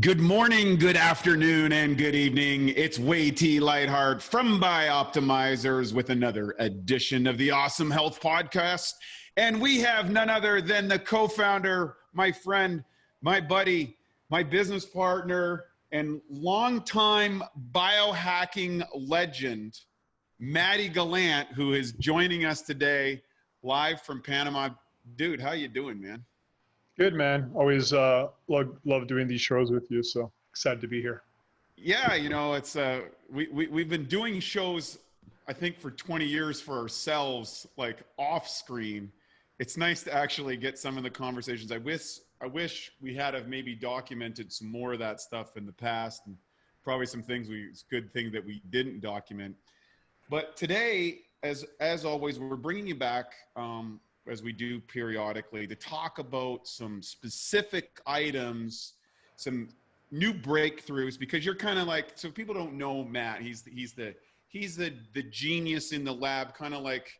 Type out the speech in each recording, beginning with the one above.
Good morning, good afternoon, and good evening. It's Way T. Lightheart from Bioptimizers with another edition of the Awesome Health Podcast. And we have none other than the co-founder, my friend, my buddy, my business partner, and longtime biohacking legend, Matty Gallant, who is joining us today live from Panama. Dude, how you doing, man? Good, man. Always love doing these shows with you. So excited to be here. Yeah, you know, it's we've been doing shows, I think, for 20 years for ourselves, like off screen. It's nice to actually get some of the conversations. I wish we had have maybe documented some more of that stuff in the past, and probably some things it's a good thing that we didn't document. But today, as always, we're bringing you back. As we do periodically, to talk about some specific items, some new breakthroughs, because you're kind of like, so people don't know Matt, he's the genius in the lab, kind of like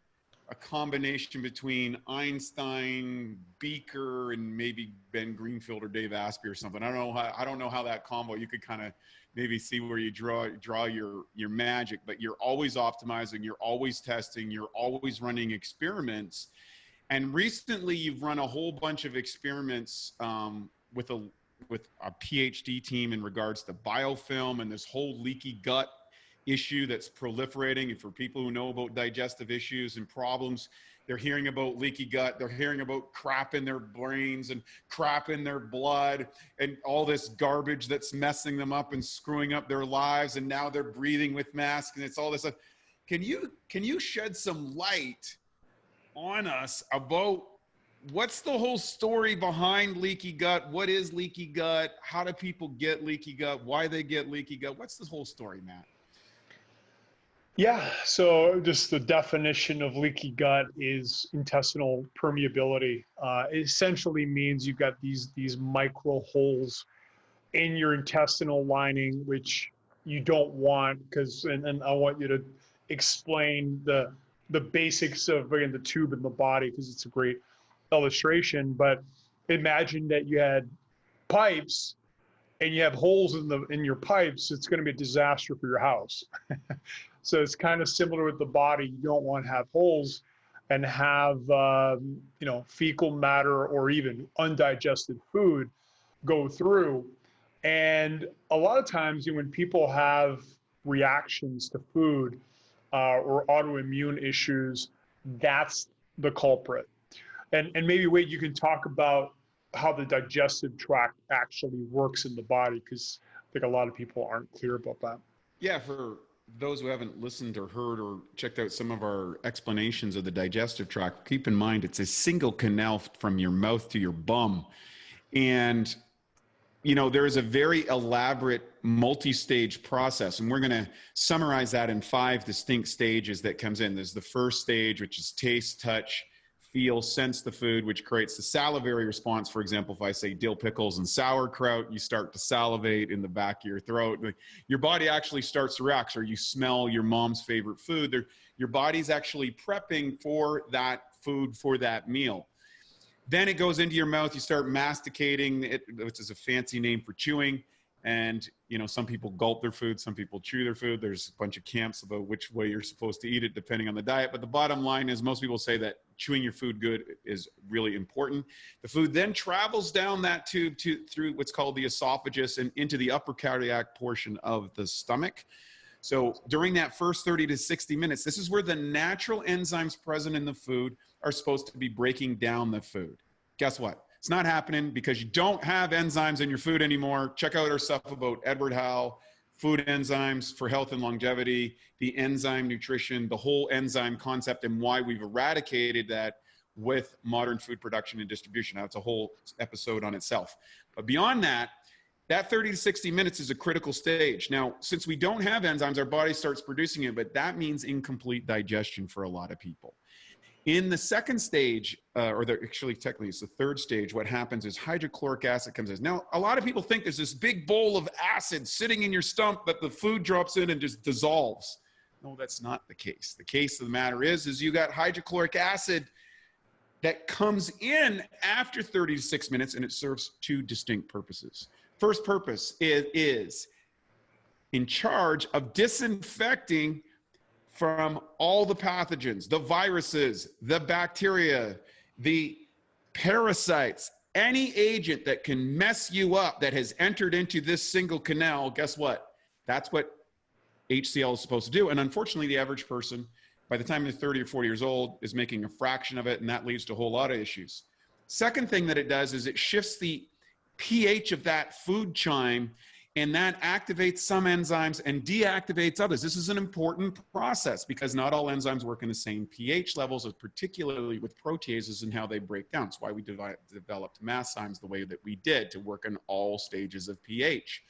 a combination between Einstein, Beaker, and maybe Ben Greenfield or Dave Asprey or something. I don't know how that combo, you could kind of maybe see where you draw your magic, but you're always optimizing, you're always testing, you're always running experiments. And recently, you've run a whole bunch of experiments with a PhD team in regards to biofilm and this whole leaky gut issue that's proliferating. And for people who know about digestive issues and problems, they're hearing about leaky gut. They're hearing about crap in their brains and crap in their blood and all this garbage that's messing them up and screwing up their lives. And now they're breathing with masks and it's all this stuff. Can you shed some light on us about what's the whole story behind leaky gut? What is leaky gut? How do people get leaky gut? Why they get leaky gut? What's the whole story, Matt? Yeah, so just the definition of leaky gut is intestinal permeability. It essentially means you've got these micro holes in your intestinal lining, which you don't want, because, and I want you to explain the basics of, again, the tube in the body, because it's a great illustration. But imagine that you had pipes and you have holes in your pipes. It's going to be a disaster for your house. So it's kind of similar with the body. You don't want to have holes and have fecal matter or even undigested food go through. And a lot of times when people have reactions to food, or autoimmune issues, that's the culprit. And maybe, Wade, you can talk about how the digestive tract actually works in the body, because I think a lot of people aren't clear about that. Yeah, for those who haven't listened or heard or checked out some of our explanations of the digestive tract, keep in mind it's a single canal from your mouth to your bum. And you know, there is a very elaborate multi-stage process, and we're going to summarize that in 5 distinct stages that comes in. There's the first stage, which is taste, touch, feel, sense the food, which creates the salivary response. For example, if I say dill pickles and sauerkraut, you start to salivate in the back of your throat. Your body actually starts to react, or you smell your mom's favorite food. Your body's actually prepping for that food, for that meal. Then it goes into your mouth. You start masticating it, which is a fancy name for chewing. And, you know, some people gulp their food. Some people chew their food. There's a bunch of camps about which way you're supposed to eat it, depending on the diet. But the bottom line is most people say that chewing your food good is really important. The food then travels down that tube through what's called the esophagus and into the upper cardiac portion of the stomach. So during that first 30 to 60 minutes, this is where the natural enzymes present in the food are supposed to be breaking down the food. Guess what? It's not happening because you don't have enzymes in your food anymore. Check out our stuff about Edward Howe, food enzymes for health and longevity, the enzyme nutrition, the whole enzyme concept, and why we've eradicated that with modern food production and distribution. That's a whole episode on itself. But beyond that, that 30 to 60 minutes is a critical stage. Now, since we don't have enzymes, our body starts producing it, but that means incomplete digestion for a lot of people. In the second stage, actually technically it's the third stage, what happens is hydrochloric acid comes in. Now, a lot of people think there's this big bowl of acid sitting in your stomach that the food drops in and just dissolves. No, that's not the case. The case of the matter is you got hydrochloric acid that comes in after 36 minutes, and it serves 2 distinct purposes. first purpose is in charge of disinfecting from all the pathogens, the viruses, the bacteria, the parasites, any agent that can mess you up that has entered into this single canal. Guess what? That's what HCl is supposed to do. And unfortunately, the average person, by the time they're 30 or 40 years old, is making a fraction of it, and that leads to a whole lot of issues. Second thing that it does is it shifts the pH of that food chime, and that activates some enzymes and deactivates others. This is an important process because not all enzymes work in the same pH levels, particularly with proteases and how they break down. That's why we developed masszymes the way that we did, to work in all stages of pH.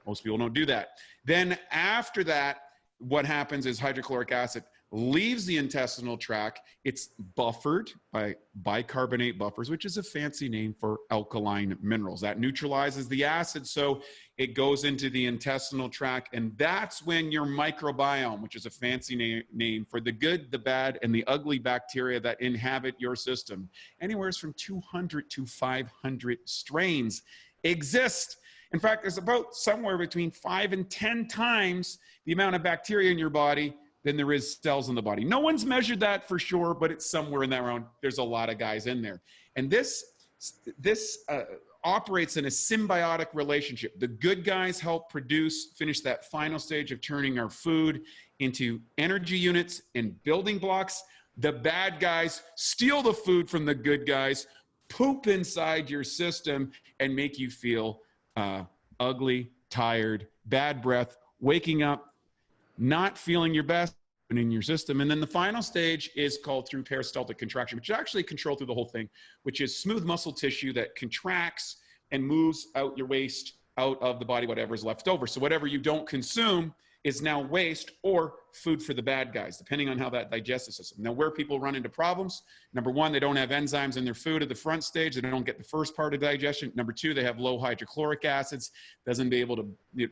Most people don't do that. Then after that, what happens is hydrochloric acid leaves the intestinal tract. It's buffered by bicarbonate buffers, which is a fancy name for alkaline minerals. That neutralizes the acid, so it goes into the intestinal tract, and that's when your microbiome, which is a fancy name for the good, the bad, and the ugly bacteria that inhabit your system, anywhere from 200 to 500 strains exist. In fact, there's about somewhere between 5 and 10 times the amount of bacteria in your body than there is cells in the body. No one's measured that for sure, but it's somewhere in that round. There's a lot of guys in there. And this operates in a symbiotic relationship. The good guys help finish that final stage of turning our food into energy units and building blocks. The bad guys steal the food from the good guys, poop inside your system, and make you feel ugly, tired, bad breath, waking up, not feeling your best in your system. And then the final stage is called through peristaltic contraction, which is actually controlled through the whole thing, which is smooth muscle tissue that contracts and moves out your waste, out of the body, whatever's left over. So whatever you don't consume is now waste or food for the bad guys, depending on how that digestive system. Now, where people run into problems, number one, they don't have enzymes in their food at the front stage. They don't get the first part of digestion. Number two, they have low hydrochloric acids, doesn't be able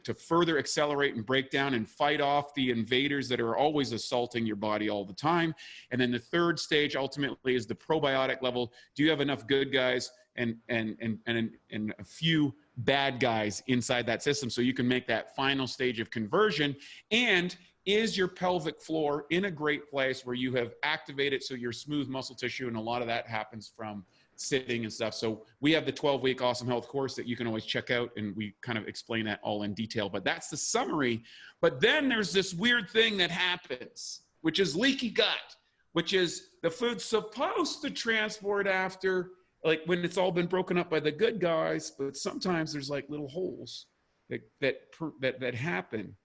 to further accelerate and break down and fight off the invaders that are always assaulting your body all the time. And then the third stage ultimately is the probiotic level. Do you have enough good guys and a few bad guys inside that system so you can make that final stage of conversion? And is your pelvic floor in a great place where you have activated so your smooth muscle tissue, and a lot of that happens from sitting and stuff. So we have the 12-week Awesome Health course that you can always check out, and we kind of explain that all in detail, but that's the summary. But then there's this weird thing that happens, which is leaky gut, which is the food's supposed to transport after, like when it's all been broken up by the good guys, but sometimes there's like little holes that happen,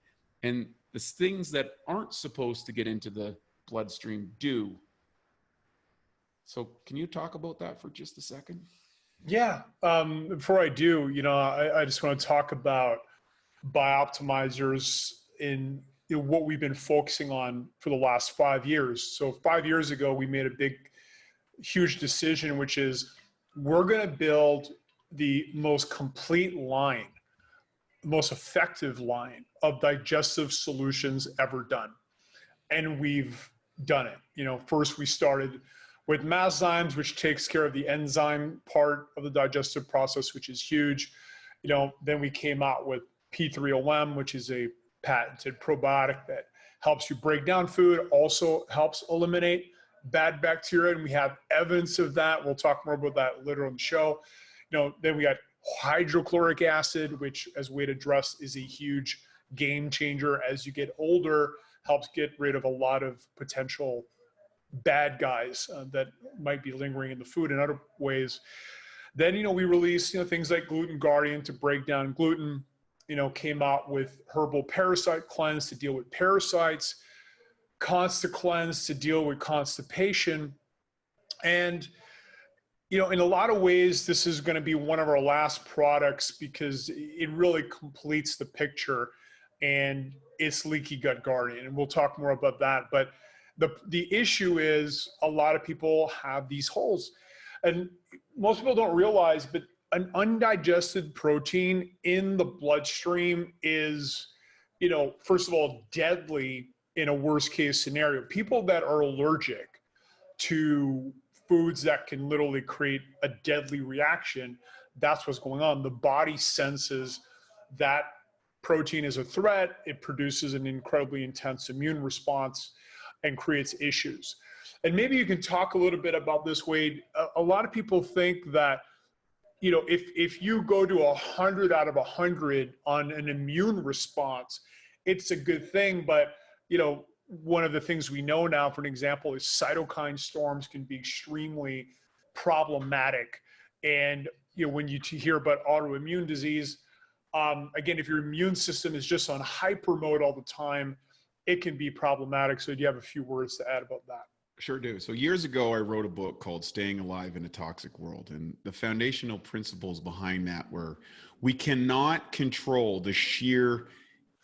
and the things that aren't supposed to get into the bloodstream do. So can you talk about that for just a second? Yeah. Before I do, I just want to talk about Bioptimizers in what we've been focusing on for the last 5 years. So 5 years ago, we made a huge decision, which is we're going to build the most complete line, most effective line of digestive solutions ever done. And we've done it. First we started with masszymes, which takes care of the enzyme part of the digestive process, which is huge. Then we came out with P3OM, which is a patented probiotic that helps you break down food, also helps eliminate bad bacteria, and we have evidence of that. We'll talk more about that later on the show. Then we got hydrochloric acid, which, as Wade addressed, is a huge game changer as you get older, helps get rid of a lot of potential bad guys that might be lingering in the food in other ways. Then, we released, things like Gluten Guardian to break down gluten, came out with herbal parasite cleanse to deal with parasites, Consta Cleanse to deal with constipation. And, in a lot of ways, this is going to be one of our last products because it really completes the picture, and it's Leaky Gut Guardian. And we'll talk more about that. But the issue is a lot of people have these holes, and most people don't realize, but an undigested protein in the bloodstream is, first of all, deadly in a worst case scenario. People that are allergic to foods that can literally create a deadly reaction, that's what's going on. The body senses that protein is a threat. It produces an incredibly intense immune response and creates issues. And maybe you can talk a little bit about this, Wade. A lot of people think that, you know, if you go to 100 out of 100 on an immune response, it's a good thing. But, you know, one of the things we know now, for an example, is cytokine storms can be extremely problematic. And, you know, when you hear about autoimmune disease, again, if your immune system is just on hyper mode all the time, it can be problematic. So do you have a few words to add about that? Sure do. So years ago, I wrote a book called Staying Alive in a Toxic World. And the foundational principles behind that were we cannot control the sheer,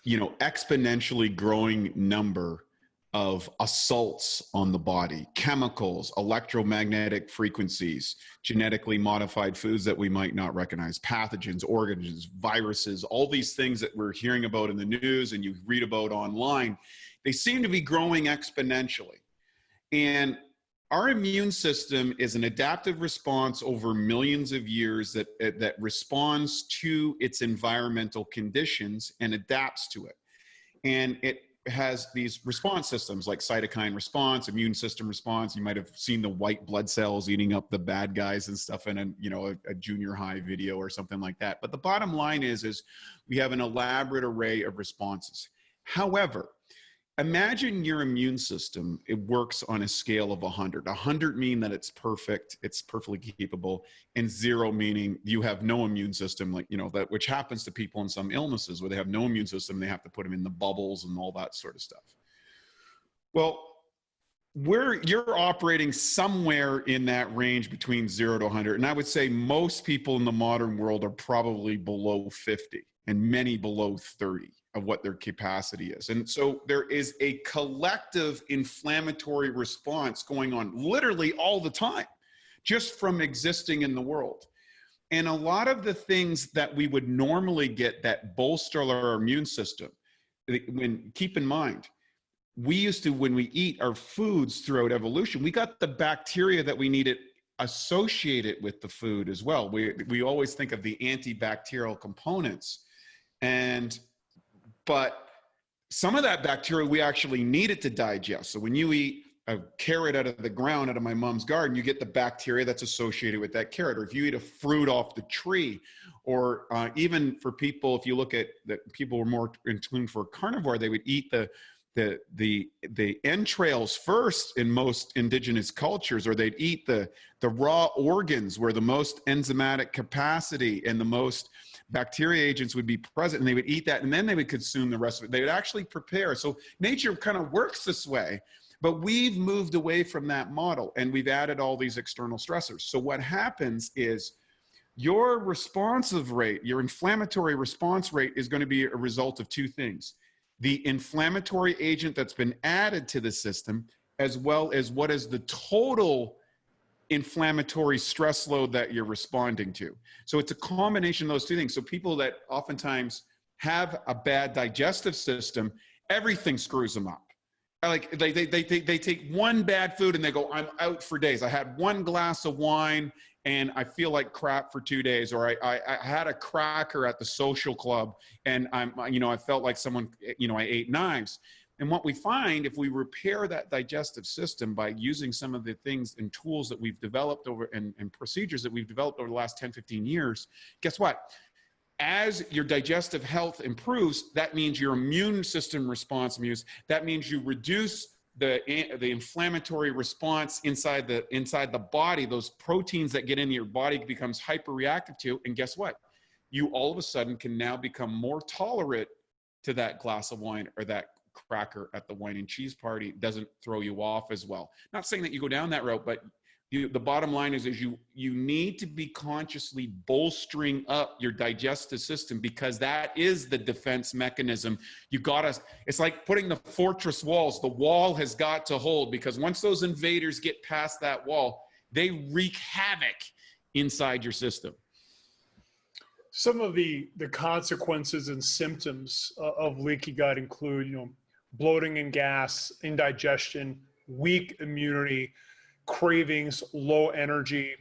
you know, exponentially growing number of assaults on the body, chemicals, electromagnetic frequencies, genetically modified foods that we might not recognize, pathogens, organisms, viruses, all these things that we're hearing about in the news and you read about online, they seem to be growing exponentially. And our immune system is an adaptive response over millions of years that responds to its environmental conditions and adapts to it. And it has these response systems like cytokine response, immune system response. You might have seen the white blood cells eating up the bad guys and stuff in a junior high video or something like that. But the bottom line is we have an elaborate array of responses. However, imagine your immune system, it works on a scale of 100. 100 mean that it's perfect, it's perfectly capable, and 0 meaning you have no immune system, like, you know, that which happens to people in some illnesses where they have no immune system, they have to put them in the bubbles and all that sort of stuff. Well, you're operating somewhere in that range between 0 to 100. And I would say most people in the modern world are probably below 50 and many below 30 of what their capacity is. And so there is a collective inflammatory response going on literally all the time, just from existing in the world. And a lot of the things that we would normally get that bolster our immune system, keep in mind, we used to, when we eat our foods throughout evolution, we got the bacteria that we needed associated with the food as well. We always think of the antibacterial components, but some of that bacteria we actually need it to digest. So when you eat a carrot out of the ground, out of my mom's garden, you get the bacteria that's associated with that carrot. Or if you eat a fruit off the tree, or even for people, if you look at that, people were more in tune for carnivore, they would eat the entrails first in most indigenous cultures, or they'd eat the raw organs where the most enzymatic capacity and the most bacteria agents would be present, and they would eat that, and then they would consume the rest of it. They would actually prepare. So nature kind of works this way, but we've moved away from that model, and we've added all these external stressors. So what happens is your responsive rate, your inflammatory response rate, is going to be a result of two things: the inflammatory agent that's been added to the system, as well as what is the total inflammatory stress load that you're responding to. So it's a combination of those two things. So people that oftentimes have a bad digestive system, everything screws them up. Like they take one bad food and they go, I'm out for days. I had one glass of wine and I feel like crap for 2 days. Or I had a cracker at the social club and I felt like someone, I ate knives. And what we find, if we repair that digestive system by using some of the things and tools that we've developed and procedures that we've developed over the last 10, 15 years, guess what? As your digestive health improves, that means your immune system response improves. That means you reduce the inflammatory response inside the body. Those proteins that get into your body becomes hyperreactive to, and guess what? You all of a sudden can now become more tolerant to that glass of wine or that cracker at the wine and cheese party. It doesn't throw you off as well. Not saying that you go down that route, but the bottom line is you need to be consciously bolstering up your digestive system, because that is the defense mechanism. It's like putting the fortress walls. The wall has got to hold, because once those invaders get past that wall, they wreak havoc inside your system. Some of the consequences and symptoms of leaky gut include, bloating and gas, indigestion, weak immunity, cravings, low energy,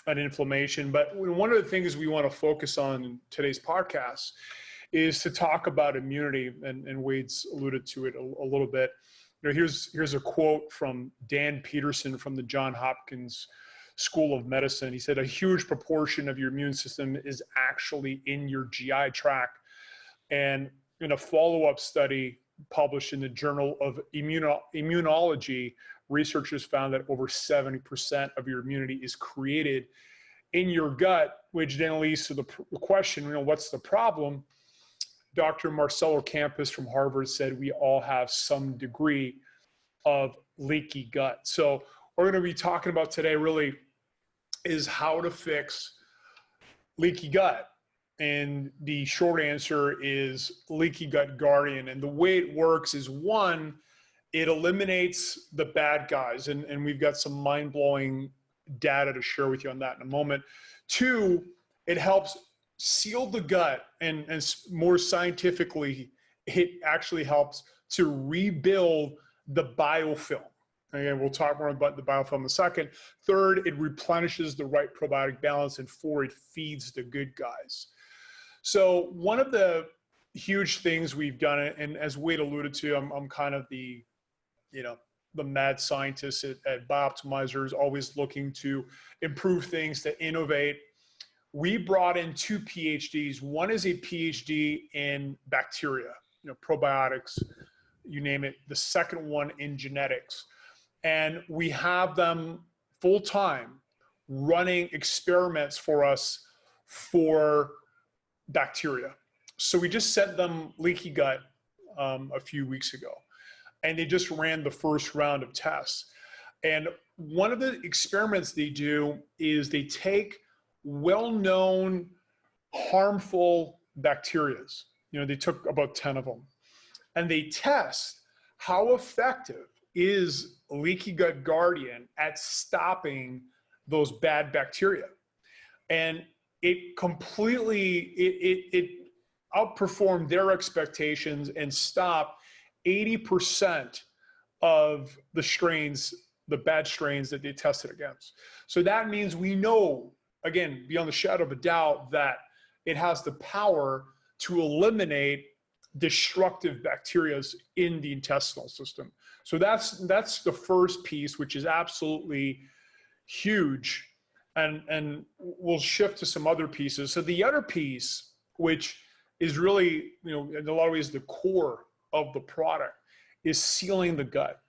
and inflammation. But one of the things we want to focus on in today's podcast is to talk about immunity, and Wade's alluded to it a little bit. You know, here's a quote from Dan Peterson from the Johns Hopkins School of Medicine. He said, a huge proportion of your immune system is actually in your GI tract. And in a follow-up study published in the Journal of Immunology, researchers found that over 70% of your immunity is created in your gut, which then leads to the question, you know, what's the problem? Dr. Marcelo Campos from Harvard said we all have some degree of leaky gut. So what we're going to be talking about today really is how to fix leaky gut. And the short answer is Leaky Gut Guardian. And the way it works is, one, it eliminates the bad guys. And we've got some mind-blowing data to share with you on that in a moment. Two, it helps seal the gut. And more scientifically, it actually helps to rebuild the biofilm. Again, we'll talk more about the biofilm in a second. Third, it replenishes the right probiotic balance. And four, it feeds the good guys. So one of the huge things we've done, and as Wade alluded to, I'm kind of the, you know, the mad scientist at Bioptimizers, always looking to improve things, to innovate. We brought in two PhDs. One is a PhD in bacteria, you know, probiotics, you name it. The second one in genetics. And we have them full time running experiments for us for bacteria. So we just sent them leaky gut a few weeks ago, and they just ran the first round of tests. And one of the experiments they do is they take well-known harmful bacterias. You know, they took about 10 of them, and they test how effective is Leaky Gut Guardian at stopping those bad bacteria. And it completely, it outperformed their expectations and stopped 80% of the strains, the bad strains that they tested against. So that means we know, again, beyond the shadow of a doubt, that it has the power to eliminate destructive bacteria in the intestinal system. So that's the first piece, which is absolutely huge. And we'll shift to some other pieces. So the other piece, which is really, you know, in a lot of ways the core of the product, is sealing the gut.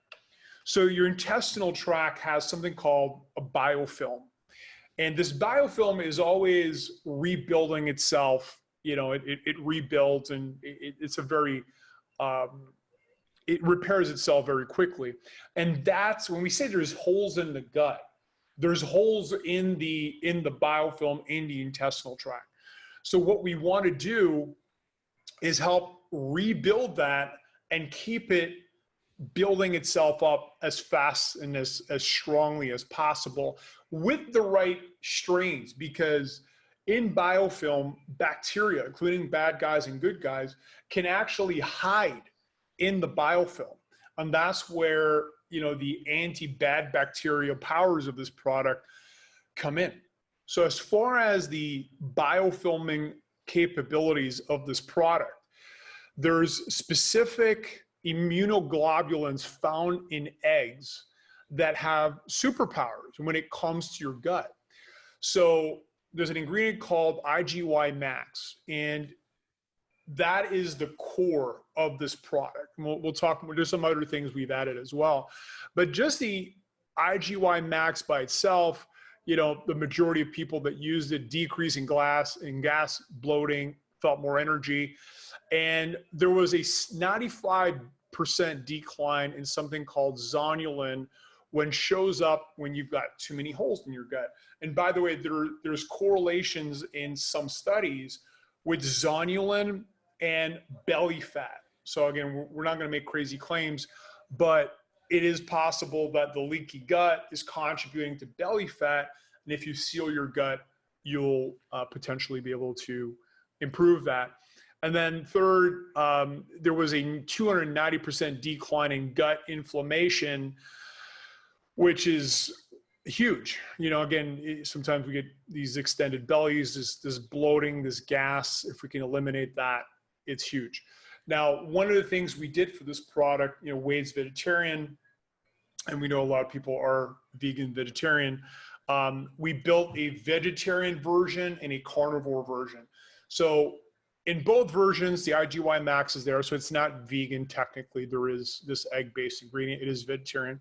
So your intestinal tract has something called a biofilm. And this biofilm is always rebuilding itself. You know, it rebuilds, and it's a very, it repairs itself very quickly. And that's when we say there's holes in the gut, there's holes in the biofilm in the intestinal tract. So what we want to do is help rebuild that and keep it building itself up as fast and as strongly as possible with the right strains, because in biofilm, bacteria, including bad guys and good guys, can actually hide in the biofilm. And that's where, you know, the anti-bad bacteria powers of this product come in. So as far as the biofilming capabilities of this product, there's specific immunoglobulins found in eggs that have superpowers when it comes to your gut. So there's an ingredient called IgY Max, and that is the core of this product. And we'll talk, there's some other things we've added as well. But just the IgY Max by itself, you know, the majority of people that used it decreased in gas bloating, felt more energy. And there was a 95% decline in something called zonulin when shows up when you've got too many holes in your gut. And by the way, there's correlations in some studies with zonulin and belly fat. So again, we're not going to make crazy claims, but it is possible that the leaky gut is contributing to belly fat. And if you seal your gut, you'll potentially be able to improve that. And then third, there was a 290% decline in gut inflammation, which is Huge. You know, again, sometimes we get these extended bellies, this bloating, this gas. If we can eliminate that, it's huge. Now, one of the things we did for this product, you know, Wade's vegetarian, and we know a lot of people are vegan, vegetarian. We built a vegetarian version and a carnivore version. So in both versions, the IGY Max is there. So it's not vegan technically. There is this egg-based ingredient. It is vegetarian.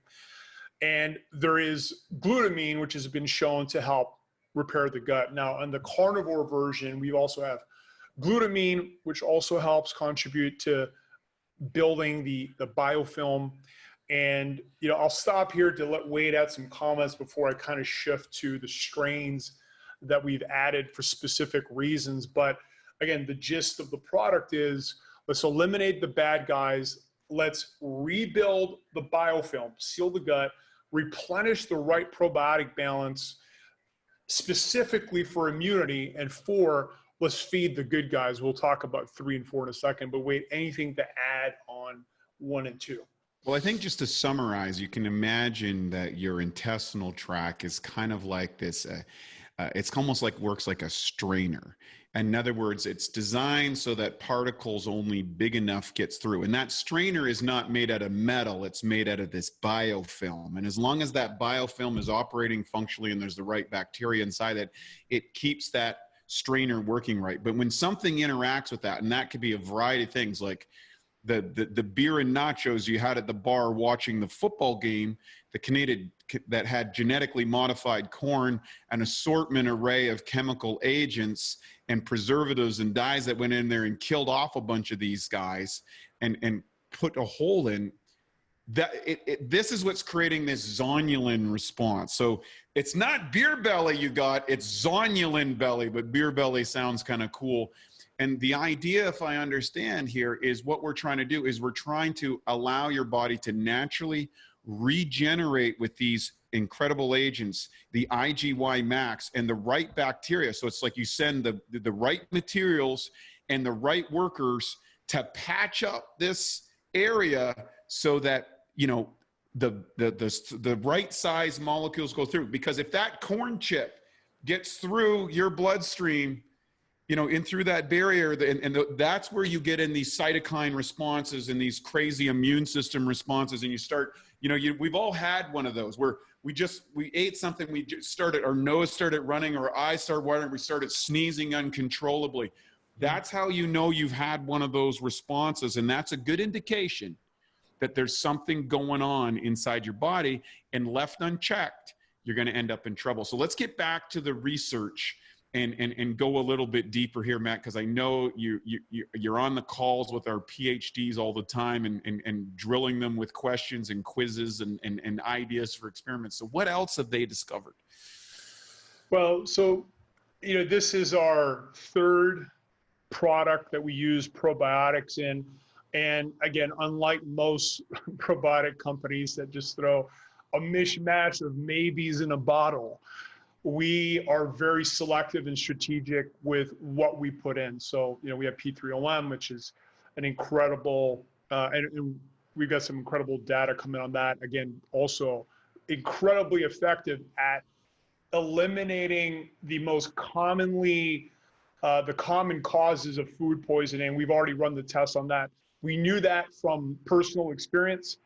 And there is glutamine, which has been shown to help repair the gut. Now, on the carnivore version, we also have glutamine, which also helps contribute to building the biofilm. And, you know, I'll stop here to let Wade add some comments before I kind of shift to the strains that we've added for specific reasons. But again, the gist of the product is, let's eliminate the bad guys. Let's rebuild the biofilm, seal the gut, replenish the right probiotic balance specifically for immunity, and 4, let's feed the good guys. We'll talk about 3 and 4 in a second, but Wade, anything to add on 1 and 2? Well, I think just to summarize, you can imagine that your intestinal tract is kind of like this, it's almost like works like a strainer. In other words, it's designed so that particles only big enough gets through. And that strainer is not made out of metal, it's made out of this biofilm. And as long as that biofilm is operating functionally and there's the right bacteria inside it, it keeps that strainer working right. But when something interacts with that, and that could be a variety of things like the beer and nachos you had at the bar watching the football game, the Canadian that had genetically modified corn, an assortment array of chemical agents and preservatives and dyes that went in there and killed off a bunch of these guys and put a hole in that. This is what's creating this zonulin response. So it's not beer belly you got, it's zonulin belly, but beer belly sounds kind of cool. And the idea, if I understand here, is what we're trying to do is we're trying to allow your body to naturally regenerate with these incredible agents, the IGY Max and the right bacteria. So it's like you send the right materials and the right workers to patch up this area so that, you know, the right size molecules go through. Because if that corn chip gets through your bloodstream, you know, in through that barrier, that's where you get in these cytokine responses and these crazy immune system responses. And you start, you know, we've all had one of those where we ate something, we just started, our nose started running, or our eyes started watering, we started sneezing uncontrollably. That's how you know you've had one of those responses. And that's a good indication that there's something going on inside your body, and left unchecked, you're going to end up in trouble. So let's get back to the research and go a little bit deeper here, Matt, because I know you're on the calls with our PhDs all the time and drilling them with questions and quizzes and ideas for experiments. So what else have they discovered? Well, so, you know, this is our 3rd product that we use probiotics in. And again, unlike most probiotic companies that just throw a mishmash of maybes in a bottle, we are very selective and strategic with what we put in. So, you know, we have P3OM, which is an incredible, and we've got some incredible data coming on that. Again, also incredibly effective at eliminating the most commonly, the common causes of food poisoning. We've already run the tests on that. We knew that from personal experience.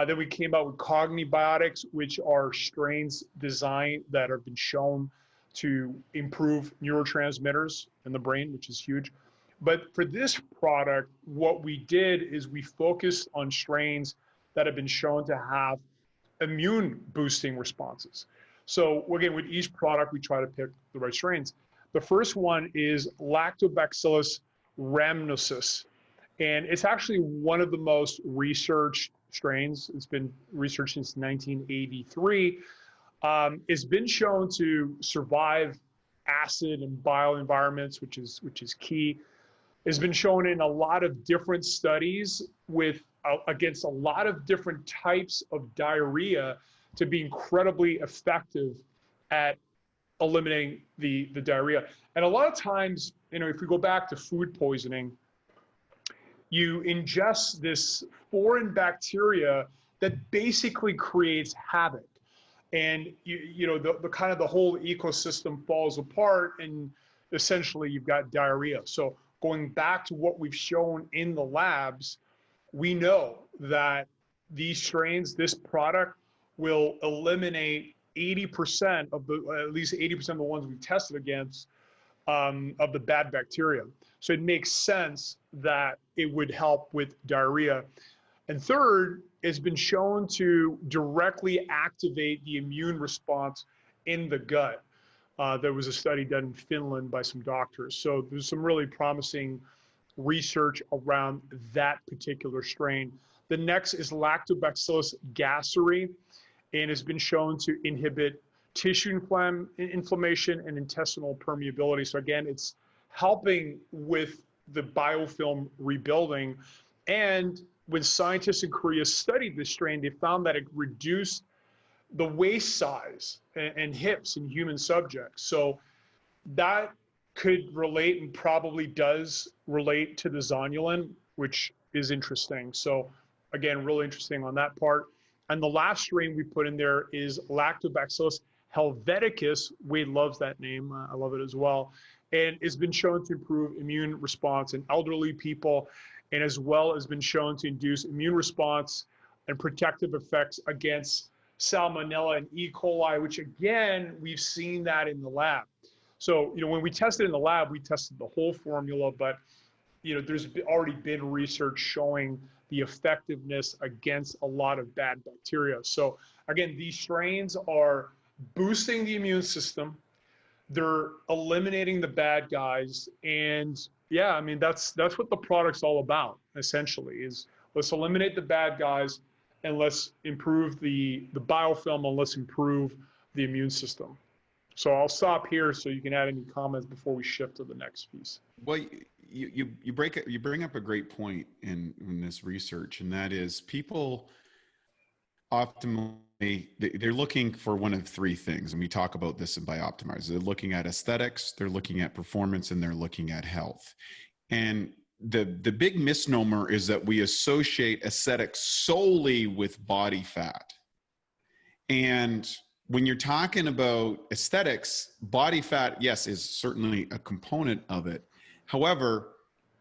Then we came out with Cognibiotics, which are strains designed that have been shown to improve neurotransmitters in the brain, which is huge. But for this product, what we did is we focused on strains that have been shown to have immune boosting responses. So again, with each product, we try to pick the right strains. The first one is Lactobacillus rhamnosus. And it's actually one of the most researched strains. It's been researched since 1983. It's been shown to survive acid and bile environments, which is key. It's been shown in a lot of different studies with against a lot of different types of diarrhea to be incredibly effective at eliminating the diarrhea. And a lot of times, you know, if we go back to food poisoning, you ingest this foreign bacteria that basically creates havoc. And you know, the kind of the whole ecosystem falls apart, and essentially you've got diarrhea. So going back to what we've shown in the labs, we know that these strains, this product will eliminate 80% of the, at least 80% of the ones we tested against, of the bad bacteria. So it makes sense that it would help with diarrhea. And third, it's been shown to directly activate the immune response in the gut. There was a study done in Finland by some doctors. So there's some really promising research around that particular strain. The next is Lactobacillus gasseri, and has been shown to inhibit tissue inflammation and intestinal permeability. So again, it's helping with the biofilm rebuilding. And when scientists in Korea studied this strain, they found that it reduced the waist size and hips in human subjects. So that could relate, and probably does relate, to the zonulin, which is interesting. So again, really interesting on that part. And the last strain we put in there is Lactobacillus helveticus. Wade loves that name. I love it as well. And it's been shown to improve immune response in elderly people, and as well as been shown to induce immune response and protective effects against Salmonella and E. coli, which again, we've seen that in the lab. So, you know, when we tested in the lab, we tested the whole formula, but, you know, there's already been research showing the effectiveness against a lot of bad bacteria. So again, these strains are boosting the immune system. They're eliminating the bad guys. And yeah, I mean, that's what the product's all about, essentially, is let's eliminate the bad guys and let's improve the biofilm, and let's improve the immune system. So I'll stop here so you can add any comments before we shift to the next piece. Well, you bring up a great point in this research, and that is people optimally, they're looking for one of three things, and we talk about this in Bioptimizers. They're looking at aesthetics, they're looking at performance, and they're looking at health. And the big misnomer is that we associate aesthetics solely with body fat. And when you're talking about aesthetics, body fat, yes, is certainly a component of it. However,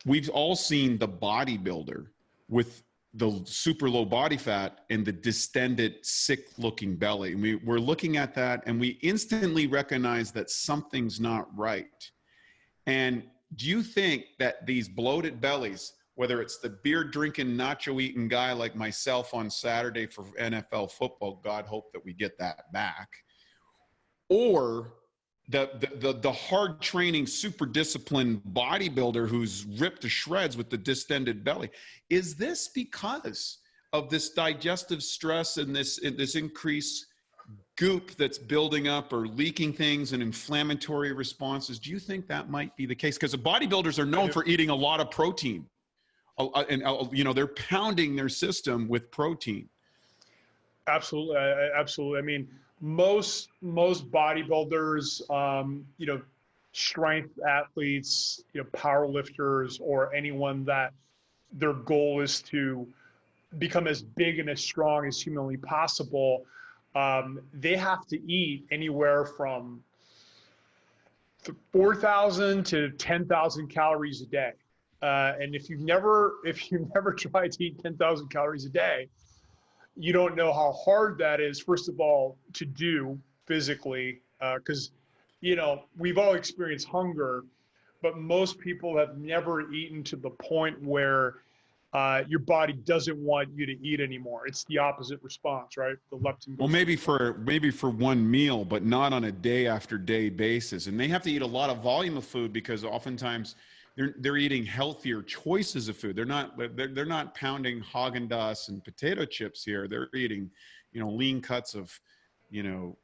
we've all seen the bodybuilder with the super low body fat and the distended, sick looking belly. And we're looking at that and we instantly recognize that something's not right. And do you think that these bloated bellies, whether it's the beer drinking, nacho eating guy like myself on Saturday for NFL football, God hope that we get that back, or the hard training, super disciplined bodybuilder who's ripped to shreds with the distended belly, is this because of this digestive stress and this increased goop that's building up or leaking things and inflammatory responses? Do you think that might be the case? Because the bodybuilders are known for eating a lot of protein. And you know, they're pounding their system with protein. Absolutely, absolutely. I mean, most bodybuilders, you know, strength athletes, you know, power lifters, or anyone that their goal is to become as big and as strong as humanly possible, they have to eat anywhere from 4,000 to 10,000 calories a day. And if you've never tried to eat 10,000 calories a day, you don't know how hard that is, first of all, to do physically, because, you know, we've all experienced hunger, but most people have never eaten to the point where your body doesn't want you to eat anymore. It's the opposite response, right? The leptin. Well, maybe for one meal, but not on a day after day basis. And they have to eat a lot of volume of food because oftentimes they're eating healthier choices of food. They're not pounding Haagen-Dazs and potato chips here. They're eating, you know, lean cuts of, you know,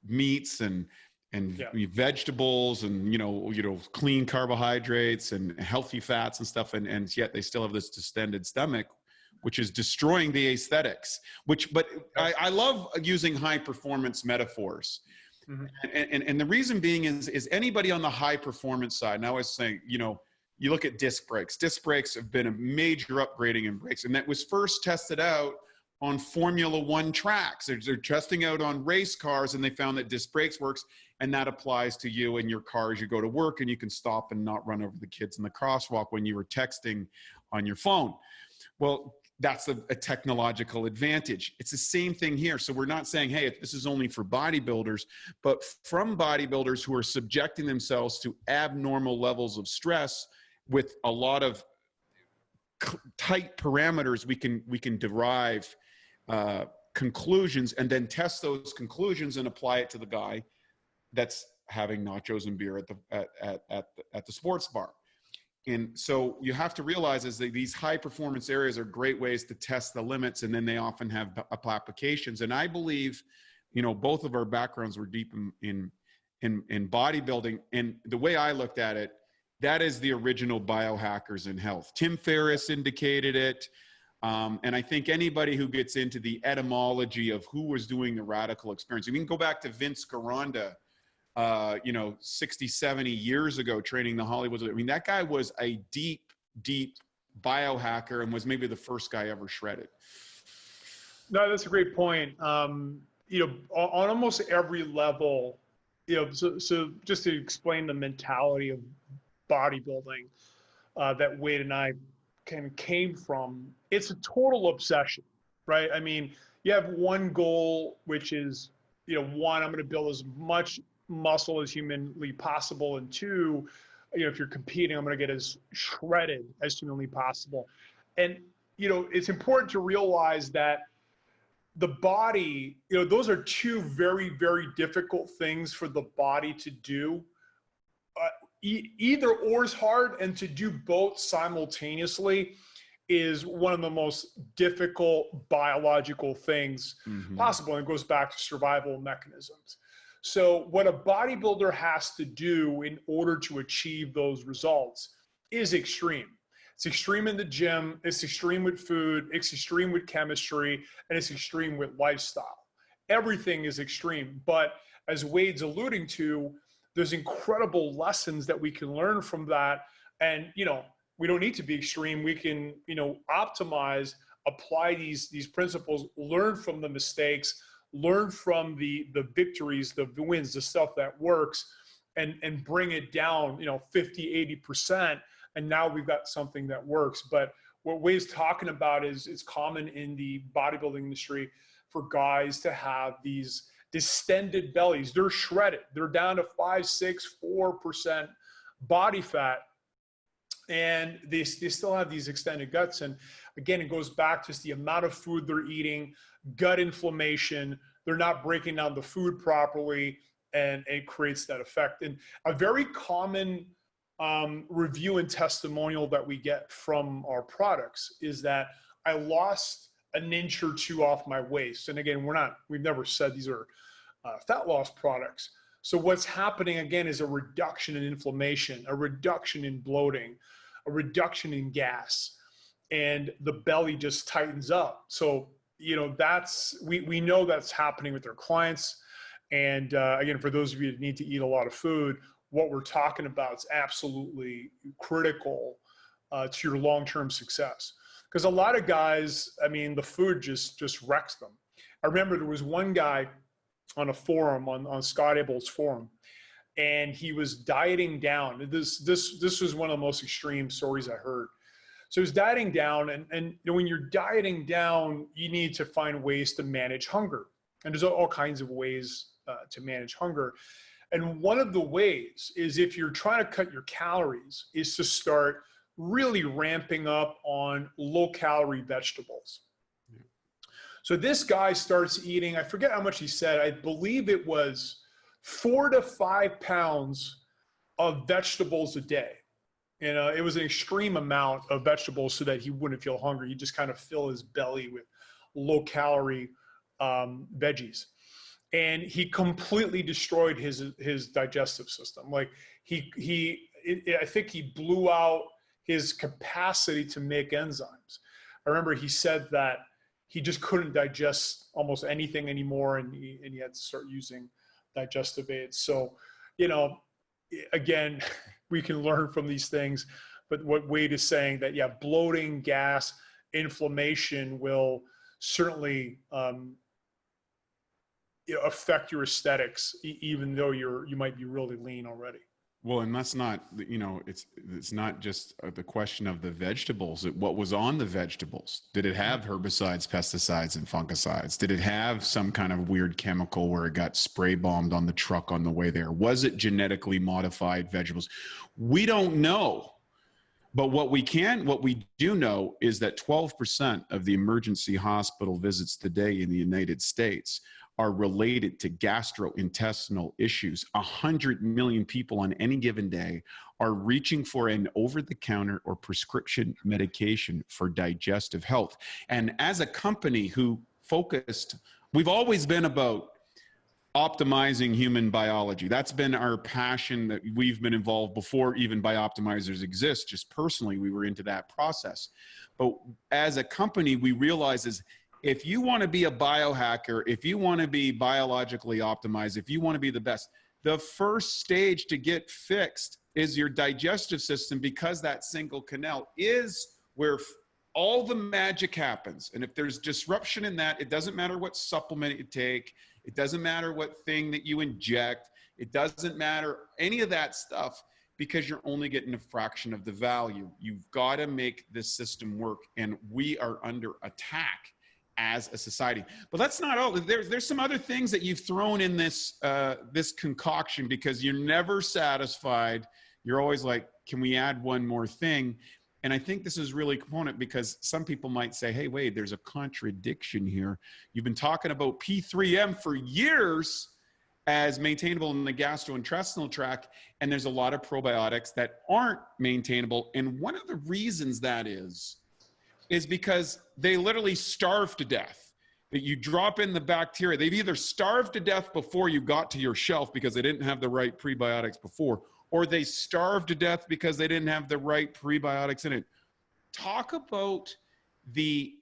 meats and vegetables and, you know, clean carbohydrates and healthy fats and stuff. And yet they still have this distended stomach, which is destroying the aesthetics, but I love using high performance metaphors. Mm-hmm. And the reason being is anybody on the high performance side, and I was saying, you know, you look at disc brakes. Disc brakes have been a major upgrading in brakes, and that was first tested out on Formula One tracks. They're testing out on race cars, and they found that disc brakes works, and that applies to you and your car as you go to work, and you can stop and not run over the kids in the crosswalk when you were texting on your phone. Well, that's a technological advantage. It's the same thing here. So we're not saying, hey, this is only for bodybuilders, but from bodybuilders who are subjecting themselves to abnormal levels of stress with a lot of tight parameters, we can derive conclusions and then test those conclusions and apply it to the guy that's having nachos and beer at the sports bar. And so you have to realize is that these high performance areas are great ways to test the limits, and then they often have applications. And I believe, you know, both of our backgrounds were deep in bodybuilding, and the way I looked at it, that is the original biohackers in health. Tim Ferriss indicated it. And I think anybody who gets into the etymology of who was doing the radical experience, you can go back to Vince Gironda, 60, 70 years ago, training the Hollywood. I mean, that guy was a deep biohacker and was maybe the first guy ever shredded. No, that's a great point. On almost every level, so just to explain the mentality of bodybuilding that Wade and I came from, it's a total obsession, right? I mean, you have one goal, which is, one, I'm going to build as much muscle as humanly possible, and two, if you're competing, I'm going to get as shredded as humanly possible. And it's important to realize that the body, those are two very, very difficult things for the body to do. Either or is hard, and to do both simultaneously is one of the most difficult biological things possible, and it goes back to survival mechanisms. So what a bodybuilder has to do in order to achieve those results is extreme. It's extreme in the gym, it's extreme with food, it's extreme with chemistry, and it's extreme with lifestyle. Everything is extreme, but as Wade's alluding to, there's incredible lessons that we can learn from that. And, we don't need to be extreme. We can, optimize, apply these principles, learn from the mistakes, learn from the victories, the wins, the stuff that works, and bring it down, 50, 80%. And now we've got something that works. But what Wade's talking about is it's common in the bodybuilding industry for guys to have these distended bellies. They're shredded. They're down to 5, 6, 4% body fat. And they still have these extended guts. And again, it goes back to the amount of food they're eating, gut inflammation, they're not breaking down the food properly, and it creates that effect. And a very common review and testimonial that we get from our products is that I lost an inch or two off my waist. And again, we've never said these are fat loss products. So what's happening again is a reduction in inflammation, a reduction in bloating, a reduction in gas, and the belly just tightens up. So, we know that's happening with our clients. And again, for those of you that need to eat a lot of food, what we're talking about is absolutely critical to your long-term success. Because a lot of guys, the food just wrecks them. I remember there was one guy on a forum, on Scott Abel's forum, and he was dieting down. This was one of the most extreme stories I heard. So he was dieting down, and when you're dieting down, you need to find ways to manage hunger. And there's all kinds of ways to manage hunger. And one of the ways is, if you're trying to cut your calories, is to start really ramping up on low-calorie vegetables. So this guy starts eating, I forget how much he said, I believe it was 4 to 5 pounds of vegetables a day. It was an extreme amount of vegetables so that he wouldn't feel hungry. He'd just kind of fill his belly with low-calorie veggies. And he completely destroyed his digestive system. Like I think he blew out his capacity to make enzymes. I remember he said that he just couldn't digest almost anything anymore, and he had to start using digestive aids. So, again, we can learn from these things, but what Wade is saying, that bloating, gas, inflammation will certainly affect your aesthetics, even though you might be really lean already. Well, and that's not, it's not just the question of the vegetables. What was on the vegetables? Did it have herbicides, pesticides, and fungicides? Did it have some kind of weird chemical where it got spray bombed on the truck on the way there? Was it genetically modified vegetables? We don't know. But what we do know is that 12% of the emergency hospital visits today in the United States are related to gastrointestinal issues. 100 million people on any given day are reaching for an over-the-counter or prescription medication for digestive health. And as a company who we've always been about optimizing human biology. That's been our passion, that we've been involved before even Bioptimizers exist. Just personally, we were into that process. But as a company, we realize is if you want to be a biohacker, if you want to be biologically optimized, if you want to be the best, the first stage to get fixed is your digestive system, because that single canal is where all the magic happens. And if there's disruption in that, it doesn't matter what supplement you take. It doesn't matter what thing that you inject. It doesn't matter any of that stuff, because you're only getting a fraction of the value. You've got to make this system work. And we are under attack as a society. But that's not all. There's some other things that you've thrown in this this concoction, because you're never satisfied. You're always like, can we add one more thing? And I think this is really a component, because some people might say, hey, wait, there's a contradiction here. You've been talking about P3M for years as maintainable in the gastrointestinal tract, and there's a lot of probiotics that aren't maintainable. And one of the reasons that is because they literally starve to death. That you drop in the bacteria, they've either starved to death before you got to your shelf because they didn't have the right prebiotics before, or they starved to death because they didn't have the right prebiotics in it. Talk about the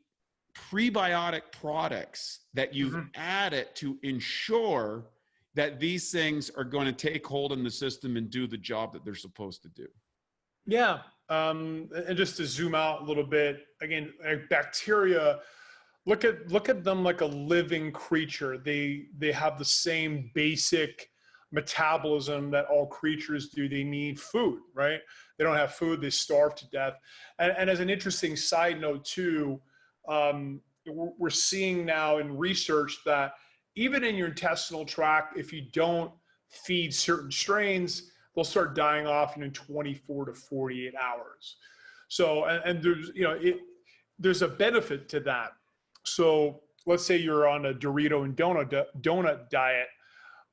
prebiotic products that you've added to ensure that these things are going to take hold in the system and do the job that they're supposed to do. Yeah. And just to zoom out a little bit, again, bacteria, look at them like a living creature. They have the same basic metabolism that all creatures do. They need food, right? They don't have food, they starve to death. And as an interesting side note too, we're seeing now in research that even in your intestinal tract, if you don't feed certain strains, they'll start dying off in 24 to 48 hours. So, and there's, there's a benefit to that. So let's say you're on a Dorito and donut diet,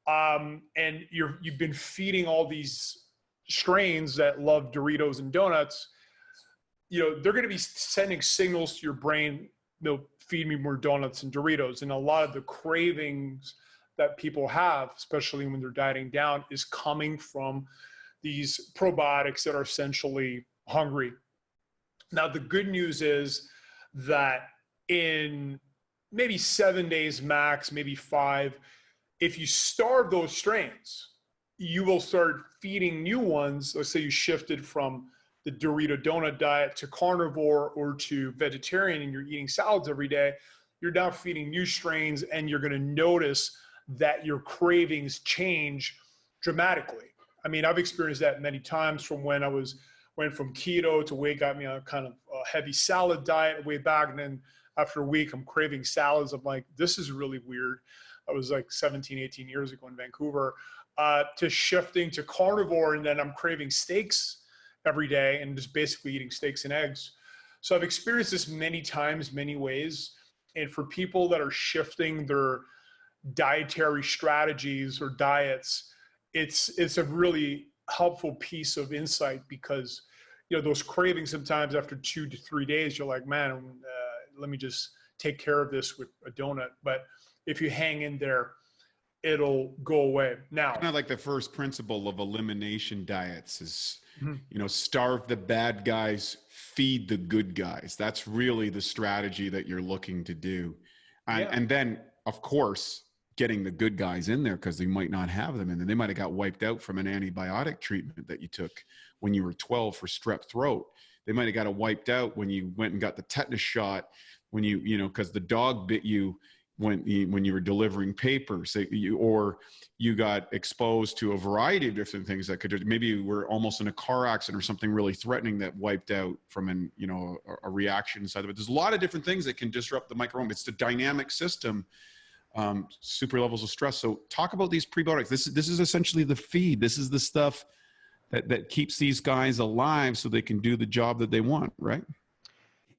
and you've been feeding all these strains that love Doritos and donuts. They're going to be sending signals to your brain, feed me more donuts and Doritos. And a lot of the cravings that people have, especially when they're dieting down, is coming from these probiotics that are essentially hungry. Now, the good news is that in maybe 7 days max, maybe 5, if you starve those strains, you will start feeding new ones. Let's say you shifted from the Dorito donut diet to carnivore or to vegetarian, and you're eating salads every day. You're now feeding new strains, and you're going to notice that your cravings change dramatically. I mean, I've experienced that many times, from when I went from keto to weight, got me on a kind of a heavy salad diet way back. And then after a week, I'm craving salads. I'm like, this is really weird. I was like 17, 18 years ago in Vancouver, to shifting to carnivore. And then I'm craving steaks every day and just basically eating steaks and eggs. So I've experienced this many times, many ways. And for people that are shifting their dietary strategies or diets, it's a really helpful piece of insight, because those cravings sometimes after 2 to 3 days, you're like, man, let me just take care of this with a donut. But if you hang in there, it'll go away. Now, kind of like the first principle of elimination diets is, starve the bad guys, feed the good guys. That's really the strategy that you're looking to do. And then, of course, getting the good guys in there, because they might not have them, and then they might have got wiped out from an antibiotic treatment that you took when you were 12 for strep throat. They might have got it wiped out when you went and got the tetanus shot, when because the dog bit you when you were delivering papers, or you got exposed to a variety of different things that could, maybe you were almost in a car accident or something really threatening that wiped out from a reaction inside of it. There's a lot of different things that can disrupt the microbiome. It's the dynamic system, super levels of stress. So talk about these prebiotics. This is essentially the feed. This is the stuff that keeps these guys alive so they can do the job that they want, right?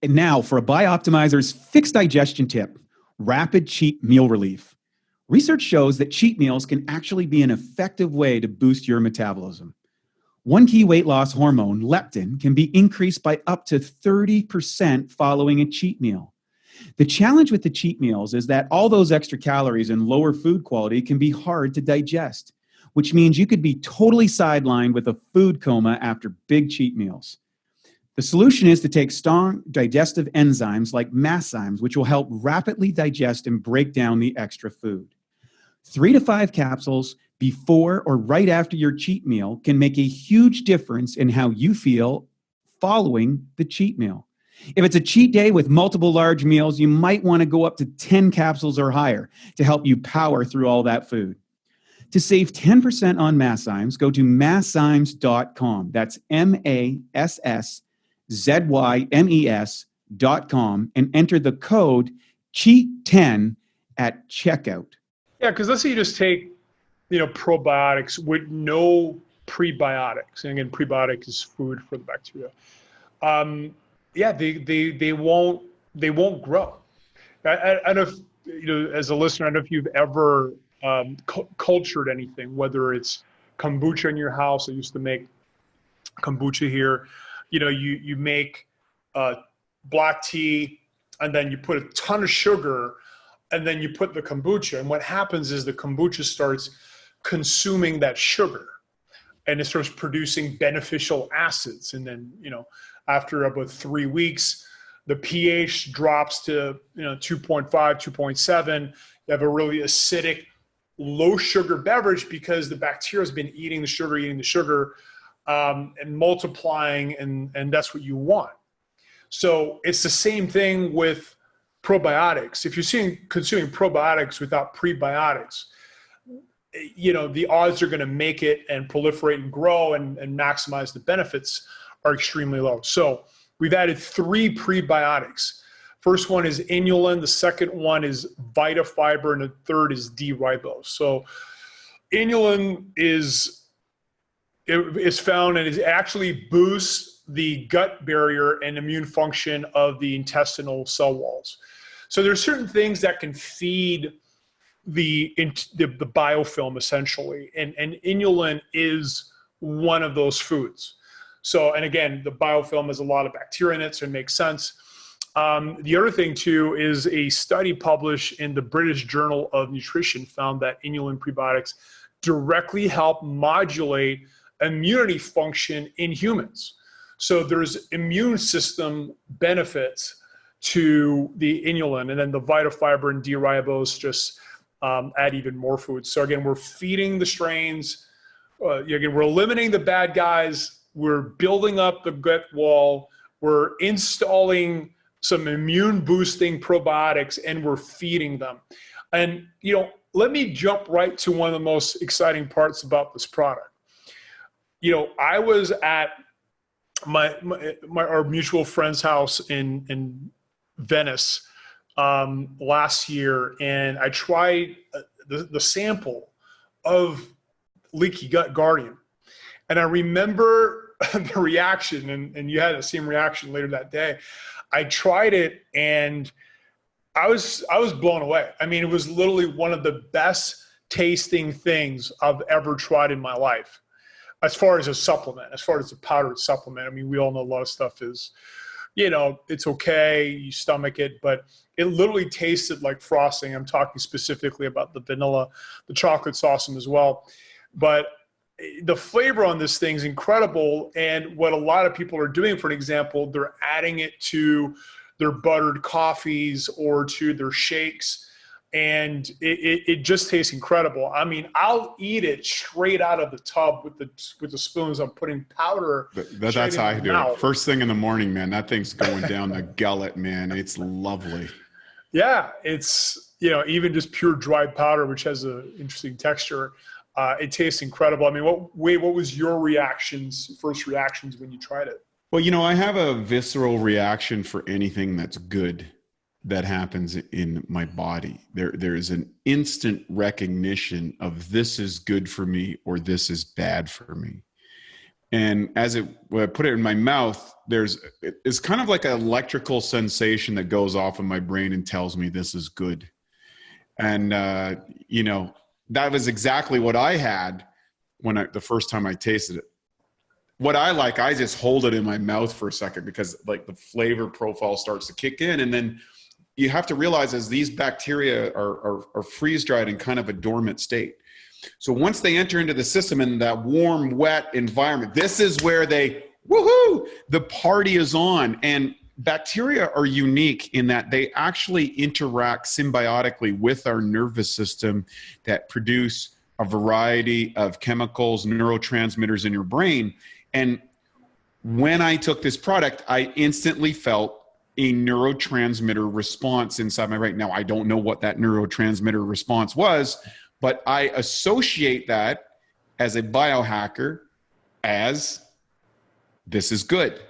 And now for a Bioptimizers fixed digestion tip: rapid cheat meal relief. Research shows that cheat meals can actually be an effective way to boost your metabolism. One key weight loss hormone, leptin, can be increased by up to 30% following a cheat meal. The challenge with the cheat meals is that all those extra calories and lower food quality can be hard to digest, which means you could be totally sidelined with a food coma after big cheat meals. The solution is to take strong digestive enzymes like masszymes, which will help rapidly digest and break down the extra food. 3 to 5 capsules before or right after your cheat meal can make a huge difference in how you feel following the cheat meal. If it's a cheat day with multiple large meals, you might want to go up to 10 capsules or higher to help you power through all that food. To save 10% on masszymes, go to masszymes.com. That's MASSZYMES.com and enter the code CHEAT10 at checkout. Yeah, because let's say you just take, probiotics with no prebiotics. And again, prebiotic is food for the bacteria. They won't grow. I don't know if, as a listener, I don't know if you've ever cultured anything, whether it's kombucha in your house. I used to make kombucha here. You make black tea, and then you put a ton of sugar, and then you put the kombucha. And what happens is the kombucha starts consuming that sugar, and it starts producing beneficial acids. And then, after about 3 weeks, the pH drops to 2.5, 2.7. You have a really acidic, low sugar beverage because the bacteria has been eating the sugar, and multiplying, and that's what you want. So it's the same thing with probiotics. If you're consuming probiotics without prebiotics, the odds are going to make it and proliferate and grow and maximize the benefits are extremely low. So we've added 3 prebiotics. First one is inulin, the second one is vitafiber, and the third is D-ribose. So inulin is found, and it actually boosts the gut barrier and immune function of the intestinal cell walls. So there's certain things that can feed the biofilm essentially, and inulin is one of those foods. So, and again, the biofilm has a lot of bacteria in it, so it makes sense. The other thing too is a study published in the British Journal of Nutrition found that inulin prebiotics directly help modulate immunity function in humans. So there's immune system benefits to the inulin, and then the vitafiber and D-ribose just add even more food. So again, we're feeding the strains. Again, we're eliminating the bad guys. We're building up the gut wall. We're installing some immune boosting probiotics, and we're feeding them. And let me jump right to one of the most exciting parts about this product. I was at our mutual friend's house in Venice last year, and I tried the sample of Leaky Gut Guardian, and I remember the reaction, and you had the same reaction later that day. I tried it, and I was blown away. I mean, it was literally one of the best tasting things I've ever tried in my life. As far as a supplement, as far as a powdered supplement, I mean, we all know a lot of stuff is, it's okay, you stomach it, but it literally tasted like frosting. I'm talking specifically about the vanilla, the chocolate sauce as well. But the flavor on this thing is incredible. And what a lot of people are doing, for an example, they're adding it to their buttered coffees or to their shakes. and it just tastes incredible. I mean, I'll eat it straight out of the tub with the spoons. I'm putting powder. That's how I do mouth. it. First thing in the morning, man. That thing's going down the gullet, man. It's lovely. Yeah, it's, even just pure dried powder, which has an interesting texture. It tastes incredible. I mean, what was your first reactions when you tried it? Well, I have a visceral reaction for anything that's good that happens in my body. There is an instant recognition of this is good for me or this is bad for me. And when I put it in my mouth, it's kind of like an electrical sensation that goes off in my brain and tells me this is good. And, that was exactly what I had the first time I tasted it. What I just hold it in my mouth for a second because like the flavor profile starts to kick in. And then you have to realize as these bacteria are freeze-dried in kind of a dormant state. So once they enter into the system in that warm, wet environment, this is where the party is on. And bacteria are unique in that they actually interact symbiotically with our nervous system that produce a variety of chemicals, neurotransmitters in your brain. And when I took this product, I instantly felt a neurotransmitter response inside my brain. Now, I don't know what that neurotransmitter response was, but I associate that as a biohacker as this is good.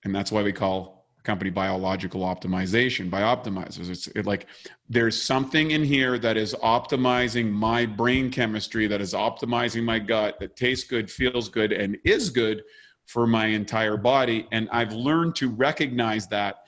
And that's why we call the company Biological Optimization, Bioptimizers. It's like there's something in here that is optimizing my brain chemistry, that is optimizing my gut, that tastes good, feels good, and is good for my entire body. And I've learned to recognize that.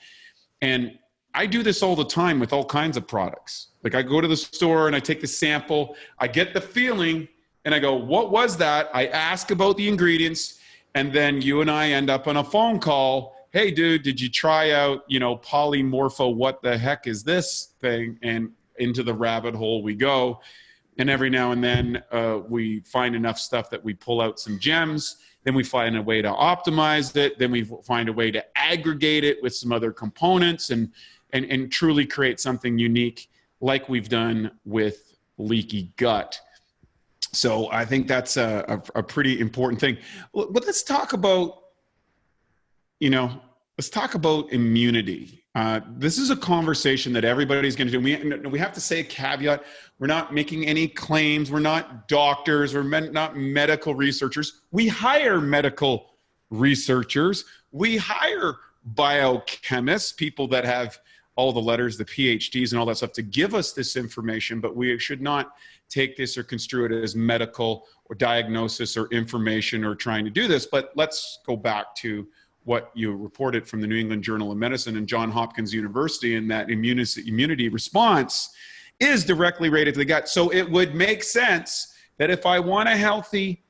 And I do this all the time with all kinds of products. Like I go to the store and I take the sample, I get the feeling and I go, what was that? I ask about the ingredients. And then you and I end up on a phone call. Hey dude, did you try out, polymorpho, what the heck is this thing? And into the rabbit hole we go. And every now and then we find enough stuff that we pull out some gems. Then we find a way to optimize it. Then we find a way to aggregate it with some other components and truly create something unique like we've done with Leaky Gut. So I think that's a pretty important thing. But let's talk about, immunity. This is a conversation that everybody's going to do. We have to say a caveat. We're not making any claims. We're not doctors. We're not medical researchers. We hire medical researchers. We hire biochemists, people that have all the letters, the PhDs and all that stuff to give us this information, but we should not take this or construe it as medical or diagnosis or information or trying to do this. But let's go back to what you reported from the New England Journal of Medicine and Johns Hopkins University, and that immunity response is directly related to the gut. So it would make sense that if I want a healthy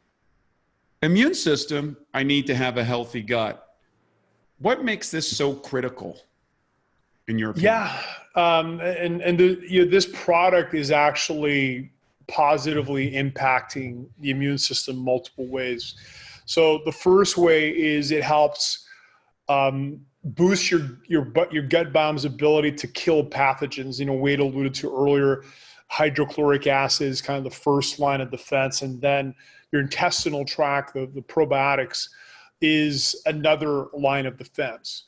immune system, I need to have a healthy gut. What makes this so critical in your opinion? Yeah, this product is actually positively impacting the immune system multiple ways. So the first way is it helps boost your gut biome ability to kill pathogens. Wade alluded to earlier, hydrochloric acid is kind of the first line of defense, and then your intestinal tract, the probiotics, is another line of defense.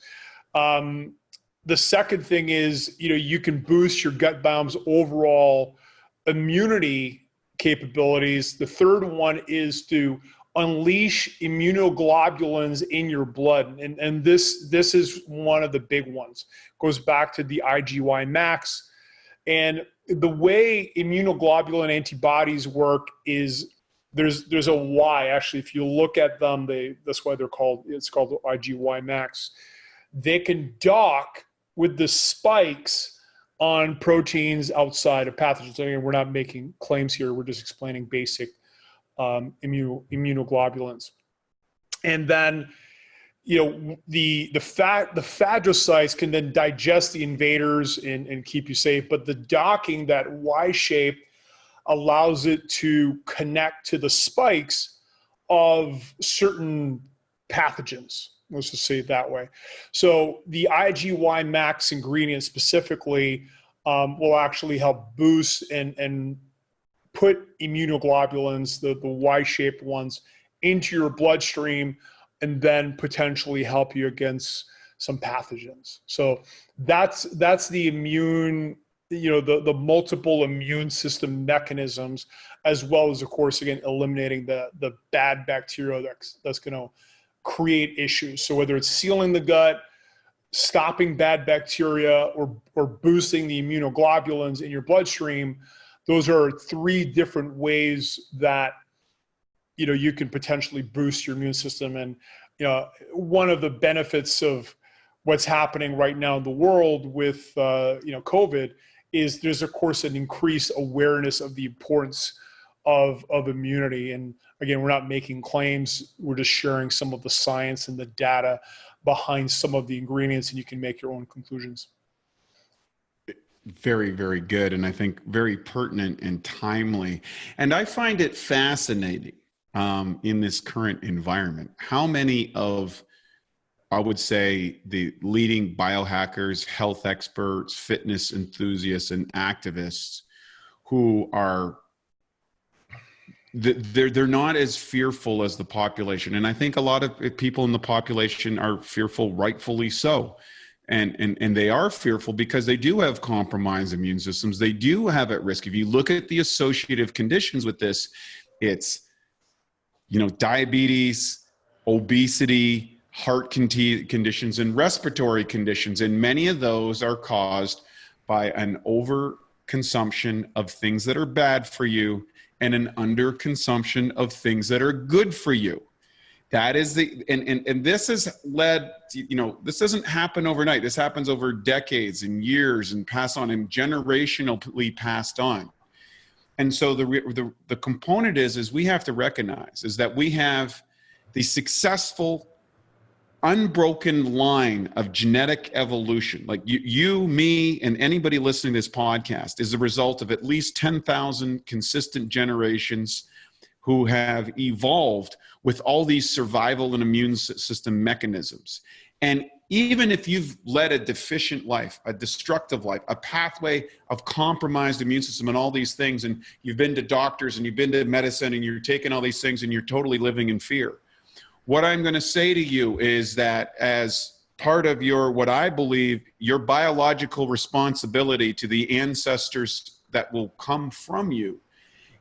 The second thing is, you can boost your gut biome's overall immunity capabilities. The third one is to unleash immunoglobulins in your blood. And this is one of the big ones. Goes back to the IgY max. And the way immunoglobulin antibodies work is there's a Y. Actually, if you look at them, that's why it's called the IgY max. They can dock with the spikes on proteins outside of pathogens. Again, we're not making claims here. We're just explaining basic immunoglobulins. And then, the phagocytes can then digest the invaders and keep you safe. But the docking, that Y shape, allows it to connect to the spikes of certain pathogens. Let's just say it that way. So the IgY max ingredient specifically will actually help boost and put immunoglobulins, the Y-shaped ones, into your bloodstream, and then potentially help you against some pathogens. So that's the immune, the multiple immune system mechanisms, as well as, of course, again, eliminating the bad bacteria that's going to create issues. So whether it's sealing the gut, stopping bad bacteria, or boosting the immunoglobulins in your bloodstream, those are 3 different ways that you can potentially boost your immune system. And one of the benefits of what's happening right now in the world with COVID is there's, of course, an increased awareness of the importance of immunity. And again, we're not making claims, we're just sharing some of the science and the data behind some of the ingredients, and you can make your own conclusions. Very, very good. And I think very pertinent and timely. And I find it fascinating in this current environment, how many of, I would say, the leading biohackers, health experts, fitness enthusiasts, and activists who are, they're not as fearful as the population. And I think a lot of people in the population are fearful, rightfully so. And they are fearful because they do have compromised immune systems. They do have at risk. If you look at the associative conditions with this, it's, diabetes, obesity, heart conditions, and respiratory conditions. And many of those are caused by an overconsumption of things that are bad for you and an underconsumption of things that are good for you. That is and this has led to, this doesn't happen overnight. This happens over decades and years and passed on and generationally passed on. And so the component is we have to recognize is that we have the successful, unbroken line of genetic evolution. Like you, me, and anybody listening to this podcast is the result of at least 10,000 consistent generations who have evolved with all these survival and immune system mechanisms. And even if you've led a deficient life, a destructive life, a pathway of compromised immune system and all these things, and you've been to doctors and you've been to medicine and you're taking all these things and you're totally living in fear, what I'm going to say to you is that as part of what I believe, your biological responsibility to the ancestors that will come from you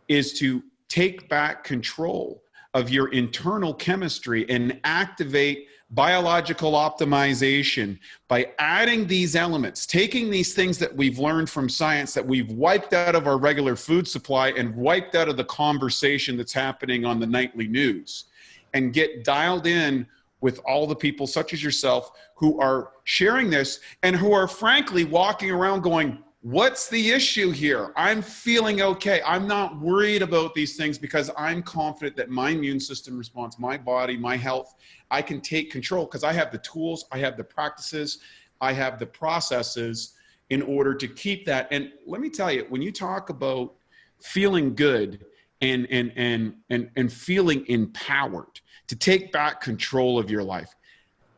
is to take back control of your internal chemistry and activate biological optimization by adding these elements, taking these things that we've learned from science that we've wiped out of our regular food supply and wiped out of the conversation that's happening on the nightly news, and get dialed in with all the people such as yourself who are sharing this and who are frankly walking around going, what's the issue here? I'm feeling okay. I'm not worried about these things because I'm confident that my immune system response, my body, my health, I can take control because I have the tools, I have the practices, I have the processes in order to keep that. And let me tell you, when you talk about feeling good and feeling empowered to take back control of your life,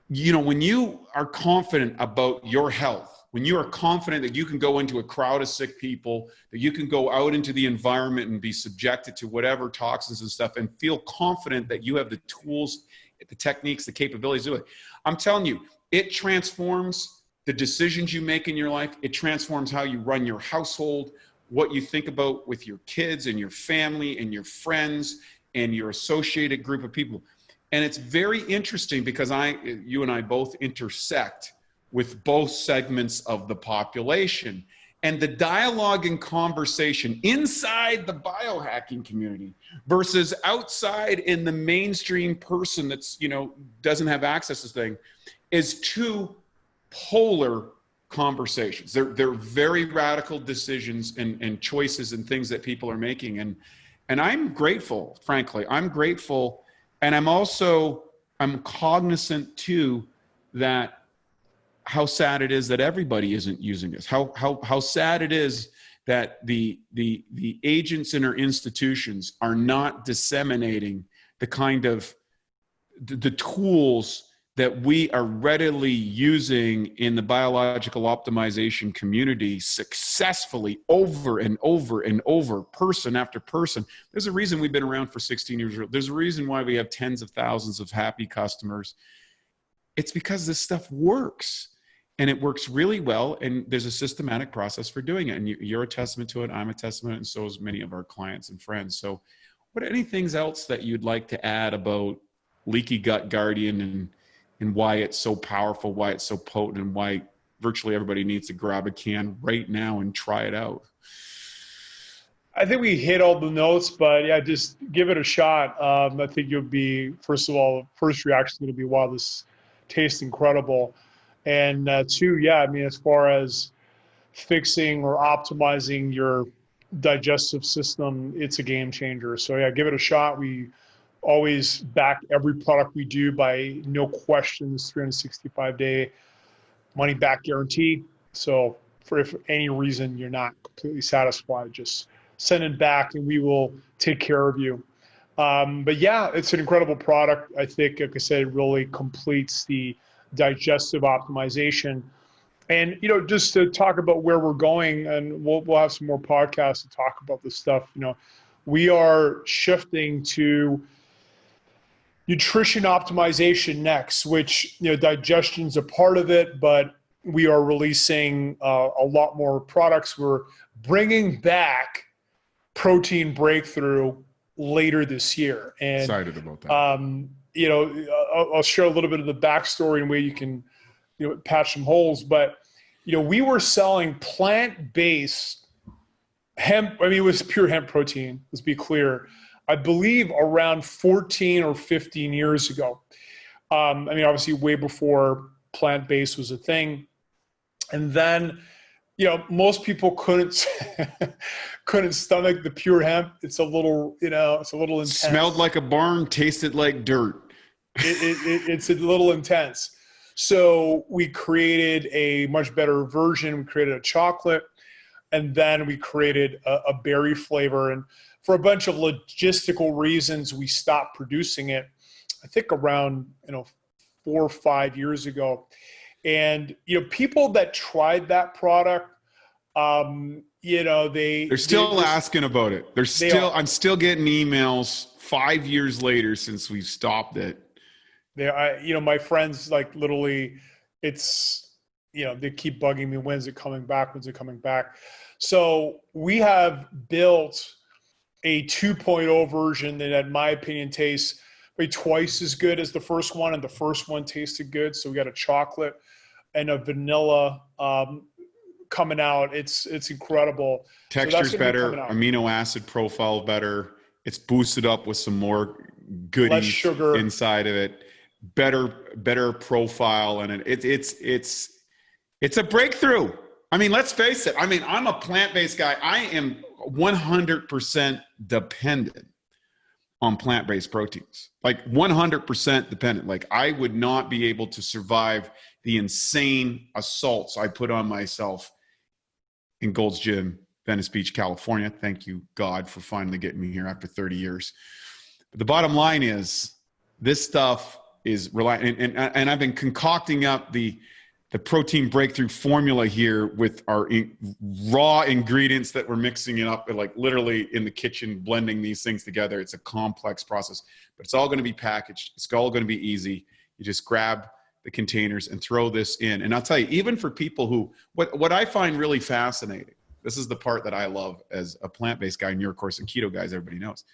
when you are confident about your health, when you are confident that you can go into a crowd of sick people, that you can go out into the environment and be subjected to whatever toxins and stuff and feel confident that you have the tools, the techniques, the capabilities to do it, I'm telling you, it transforms the decisions you make in your life. It transforms how you run your household, what you think about with your kids and your family and your friends and your associated group of people. And it's very interesting because you and I both intersect with both segments of the population. And the dialogue and conversation inside the biohacking community versus outside in the mainstream person that's, doesn't have access to this thing is two polar conversations. They're very radical decisions and choices and things that people are making. And I'm grateful, frankly, I'm grateful. And I'm cognizant too that how sad it is that everybody isn't using this. How sad it is that the agents in our institutions are not disseminating the kind of the tools that we are readily using in the biological optimization community successfully over and over and over, person after person. There's a reason we've been around for 16 years. There's a reason why we have tens of thousands of happy customers. It's because this stuff works, and it works really well, and there's a systematic process for doing it. And you're a testament to it. I'm a testament, and so is many of our clients and friends. So what anything else that you'd like to add about Leaky Gut Guardian and why it's so powerful, why it's so potent, and why virtually everybody needs to grab a can right now and try it out? I think we hit all the notes, but yeah, just give it a shot. I think you'll be, first of all, first reaction is going to be, wow, this tastes incredible. And two, yeah, I mean, as far as fixing or optimizing your digestive system, it's a game changer. So yeah, give it a shot. We always back every product we do by no questions, 365-day money back guarantee. So if any reason you're not completely satisfied, just send it back and we will take care of you. But yeah, it's an incredible product. I think, like I said, it really completes the digestive optimization. And, you know, just to talk about where we're going, and we'll have some more podcasts to talk about this stuff. You know, we are shifting to nutrition optimization next, which, you know, digestion's a part of it, but we are releasing a lot more products. We're bringing back protein breakthrough later this year. And excited about that. You know, I'll share a little bit of the backstory and way you can, you know, patch some holes. But, you know, we were selling plant-based hemp. I mean, it was pure hemp protein, let's be clear, I believe around 14 or 15 years ago. I mean, obviously way before plant-based was a thing. And then, you know, most people couldn't stomach the pure hemp. It's a little, you know, it's a little intense. Smelled like a barn, tasted like dirt. It's a little intense. So we created a much better version. We created a chocolate, and then we created a berry flavor. And for a bunch of logistical reasons, we stopped producing it, I think around, you know, 4 or 5 years ago. And, you know, people that tried that product, you know, they're still asking about it. I'm still getting emails 5 years later since we've stopped it. You know, my friends, like, literally, it's, you know, they keep bugging me. When's it coming back? When's it coming back? So we have built a 2.0 version that, in my opinion, tastes maybe twice as good as the first one, and the first one tasted good. So we got a chocolate and a vanilla coming out. It's incredible. Texture's better, amino acid profile better. It's boosted up with some more goodies, less sugar inside of it. Better profile, and it's a breakthrough. I mean, let's face it. I mean, I'm a plant-based guy. I am 100% dependent on plant-based proteins, like 100% dependent. Like, I would not be able to survive the insane assaults I put on myself in Gold's Gym, Venice Beach, California. Thank you, God, for finally getting me here after 30 years. But the bottom line is, this stuff is reliant, and I've been concocting up the protein breakthrough formula here with our raw ingredients that we're mixing it up, like literally in the kitchen, blending these things together. It's a complex process, but it's all going to be packaged. It's all going to be easy. You just grab the containers and throw this in. And I'll tell you, even for people who, what I find really fascinating, this is the part that I love as a plant-based guy, and you're, of course, a keto guys, everybody knows,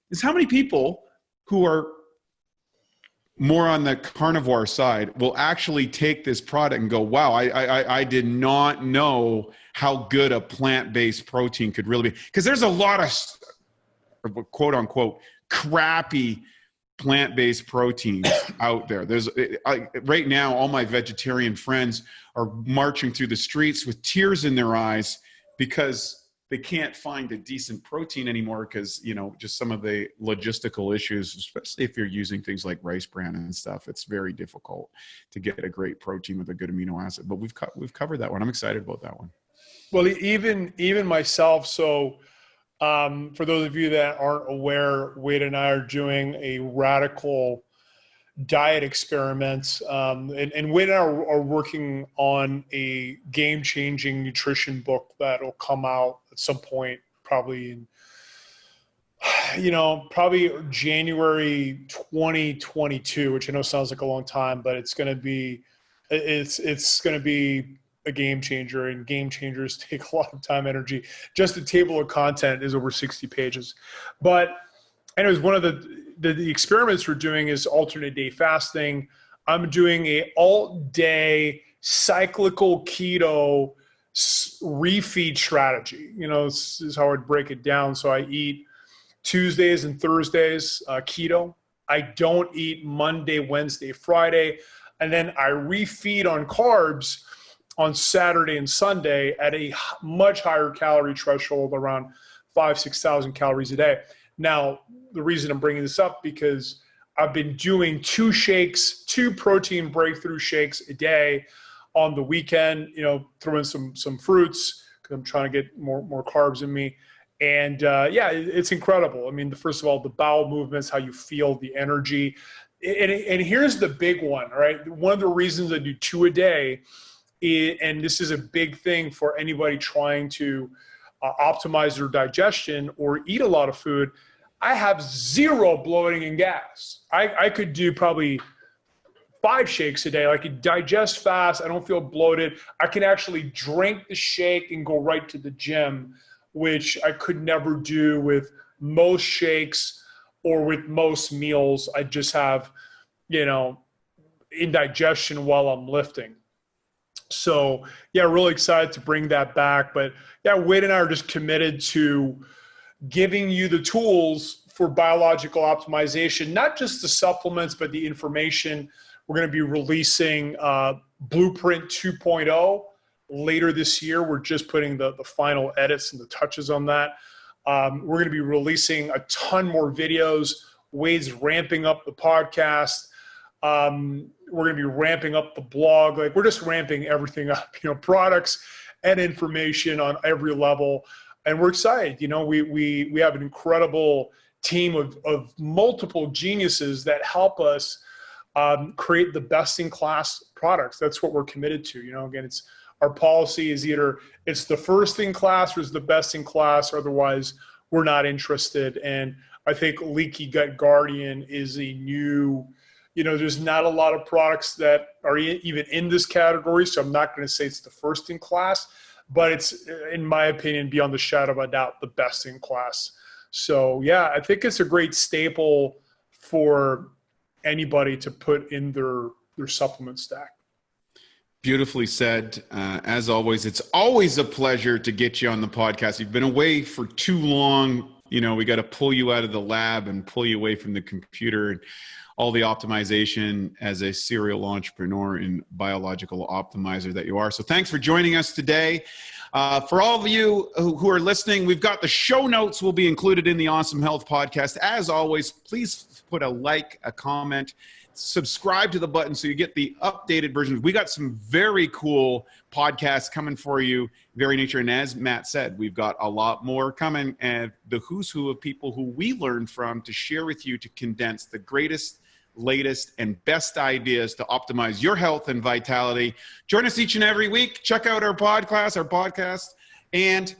is how many people who are more on the carnivore side will actually take this product and go, wow, I did not know how good a plant-based protein could really be. Because there's a lot of quote unquote crappy plant-based proteins out there. Right now, all my vegetarian friends are marching through the streets with tears in their eyes because they can't find a decent protein anymore because, you know, just some of the logistical issues, especially if you're using things like rice bran and stuff. It's very difficult to get a great protein with a good amino acid. But we've covered that one. I'm excited about that one. Well, even myself. So for those of you that aren't aware, Wade and I are doing a radical diet experiments. And Wade and I are working on a game-changing nutrition book that'll come out at some point, probably in, probably January 2022, which I know sounds like a long time, but it's going to be a game changer, and game changers take a lot of time, energy. Just the table of content is over 60 pages. But anyways, one of the experiments we're doing is alternate day fasting. I'm doing a alt-day cyclical keto refeed strategy. This is how I'd break it down. So I eat Tuesdays and Thursdays keto. I don't eat Monday, Wednesday, Friday. And then I refeed on carbs on Saturday and Sunday at a much higher calorie threshold, around 6,000 calories a day. Now, the reason I'm bringing this up, because I've been doing 2 protein breakthrough shakes a day on the weekend, throw in some fruits, because I'm trying to get more carbs in me. And it's incredible. I mean, first of all, the bowel movements, how you feel, the energy. And here's the big one, right? One of the reasons I do 2 a day, and this is a big thing for anybody trying to optimize their digestion or eat a lot of food, I have 0 bloating and gas. I could do probably 5 shakes a day. I could digest fast. I don't feel bloated. I can actually drink the shake and go right to the gym, which I could never do with most shakes or with most meals. I just have, indigestion while I'm lifting. So really excited to bring that back. But Wade and I are just committed to giving you the tools for biological optimization, not just the supplements, but the information. We're going to be releasing Blueprint 2.0 later this year. We're just putting the final edits and the touches on that. We're going to be releasing a ton more videos. Wade's ramping up the podcast. We're going to be ramping up the blog. We're just ramping everything up, products and information on every level. And we're excited. We have an incredible team of multiple geniuses that help us create the best in class products. That's what we're committed to. Again, our policy is either it's the first in class or it's the best in class. Otherwise, we're not interested. And I think Leaky Gut Guardian is a new, there's not a lot of products that are even in this category. So I'm not going to say it's the first in class, but it's, in my opinion, beyond the shadow of a doubt, the best in class. So I think it's a great staple for anybody to put in their supplement stack. Beautifully said. As always, it's always a pleasure to get you on the podcast. You've been away for too long. We got to pull you out of the lab and pull you away from the computer and all the optimization as a serial entrepreneur and biological optimizer that you are. So thanks for joining us today. For all of you who are listening, we've got the show notes will be included in the Awesome Health podcast. As always, please put a like, a comment, subscribe to the button so you get the updated versions. We got some very cool podcasts coming for you, very nature. And as Matt said, we've got a lot more coming, and the who's who of people who we learned from to share with you to condense the greatest, latest, and best ideas to optimize your health and vitality. Join us each and every week. Check out our podcast, and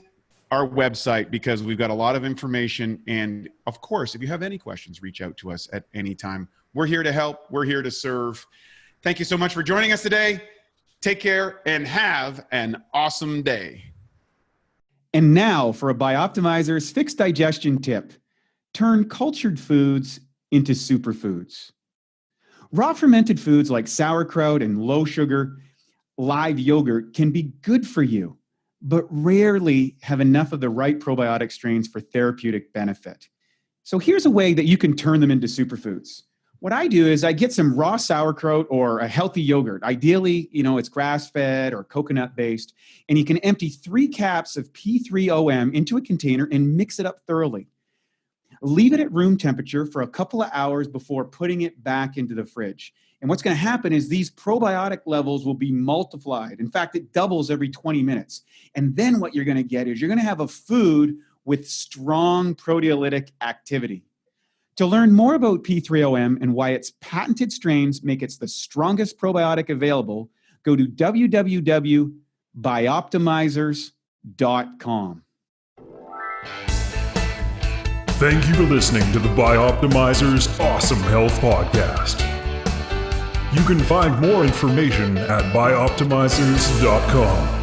our website, because we've got a lot of information. And of course, if you have any questions, reach out to us at any time. We're here to help. We're here to serve. Thank you so much for joining us today. Take care and have an awesome day. And now for a Bioptimizers fixed digestion tip. Turn cultured foods into superfoods. Raw fermented foods like sauerkraut and low sugar live yogurt can be good for you, but rarely have enough of the right probiotic strains for therapeutic benefit. So here's a way that you can turn them into superfoods. What I do is I get some raw sauerkraut or a healthy yogurt. Ideally, it's grass-fed or coconut-based, and you can empty 3 caps of P3OM into a container and mix it up thoroughly. Leave it at room temperature for a couple of hours before putting it back into the fridge. And what's going to happen is these probiotic levels will be multiplied. In fact, it doubles every 20 minutes. And then what you're going to get is you're going to have a food with strong proteolytic activity. To learn more about P3OM and why its patented strains make it the strongest probiotic available, go to www.bioptimizers.com. Thank you for listening to the Bioptimizers Awesome Health Podcast. You can find more information at bioptimizers.com.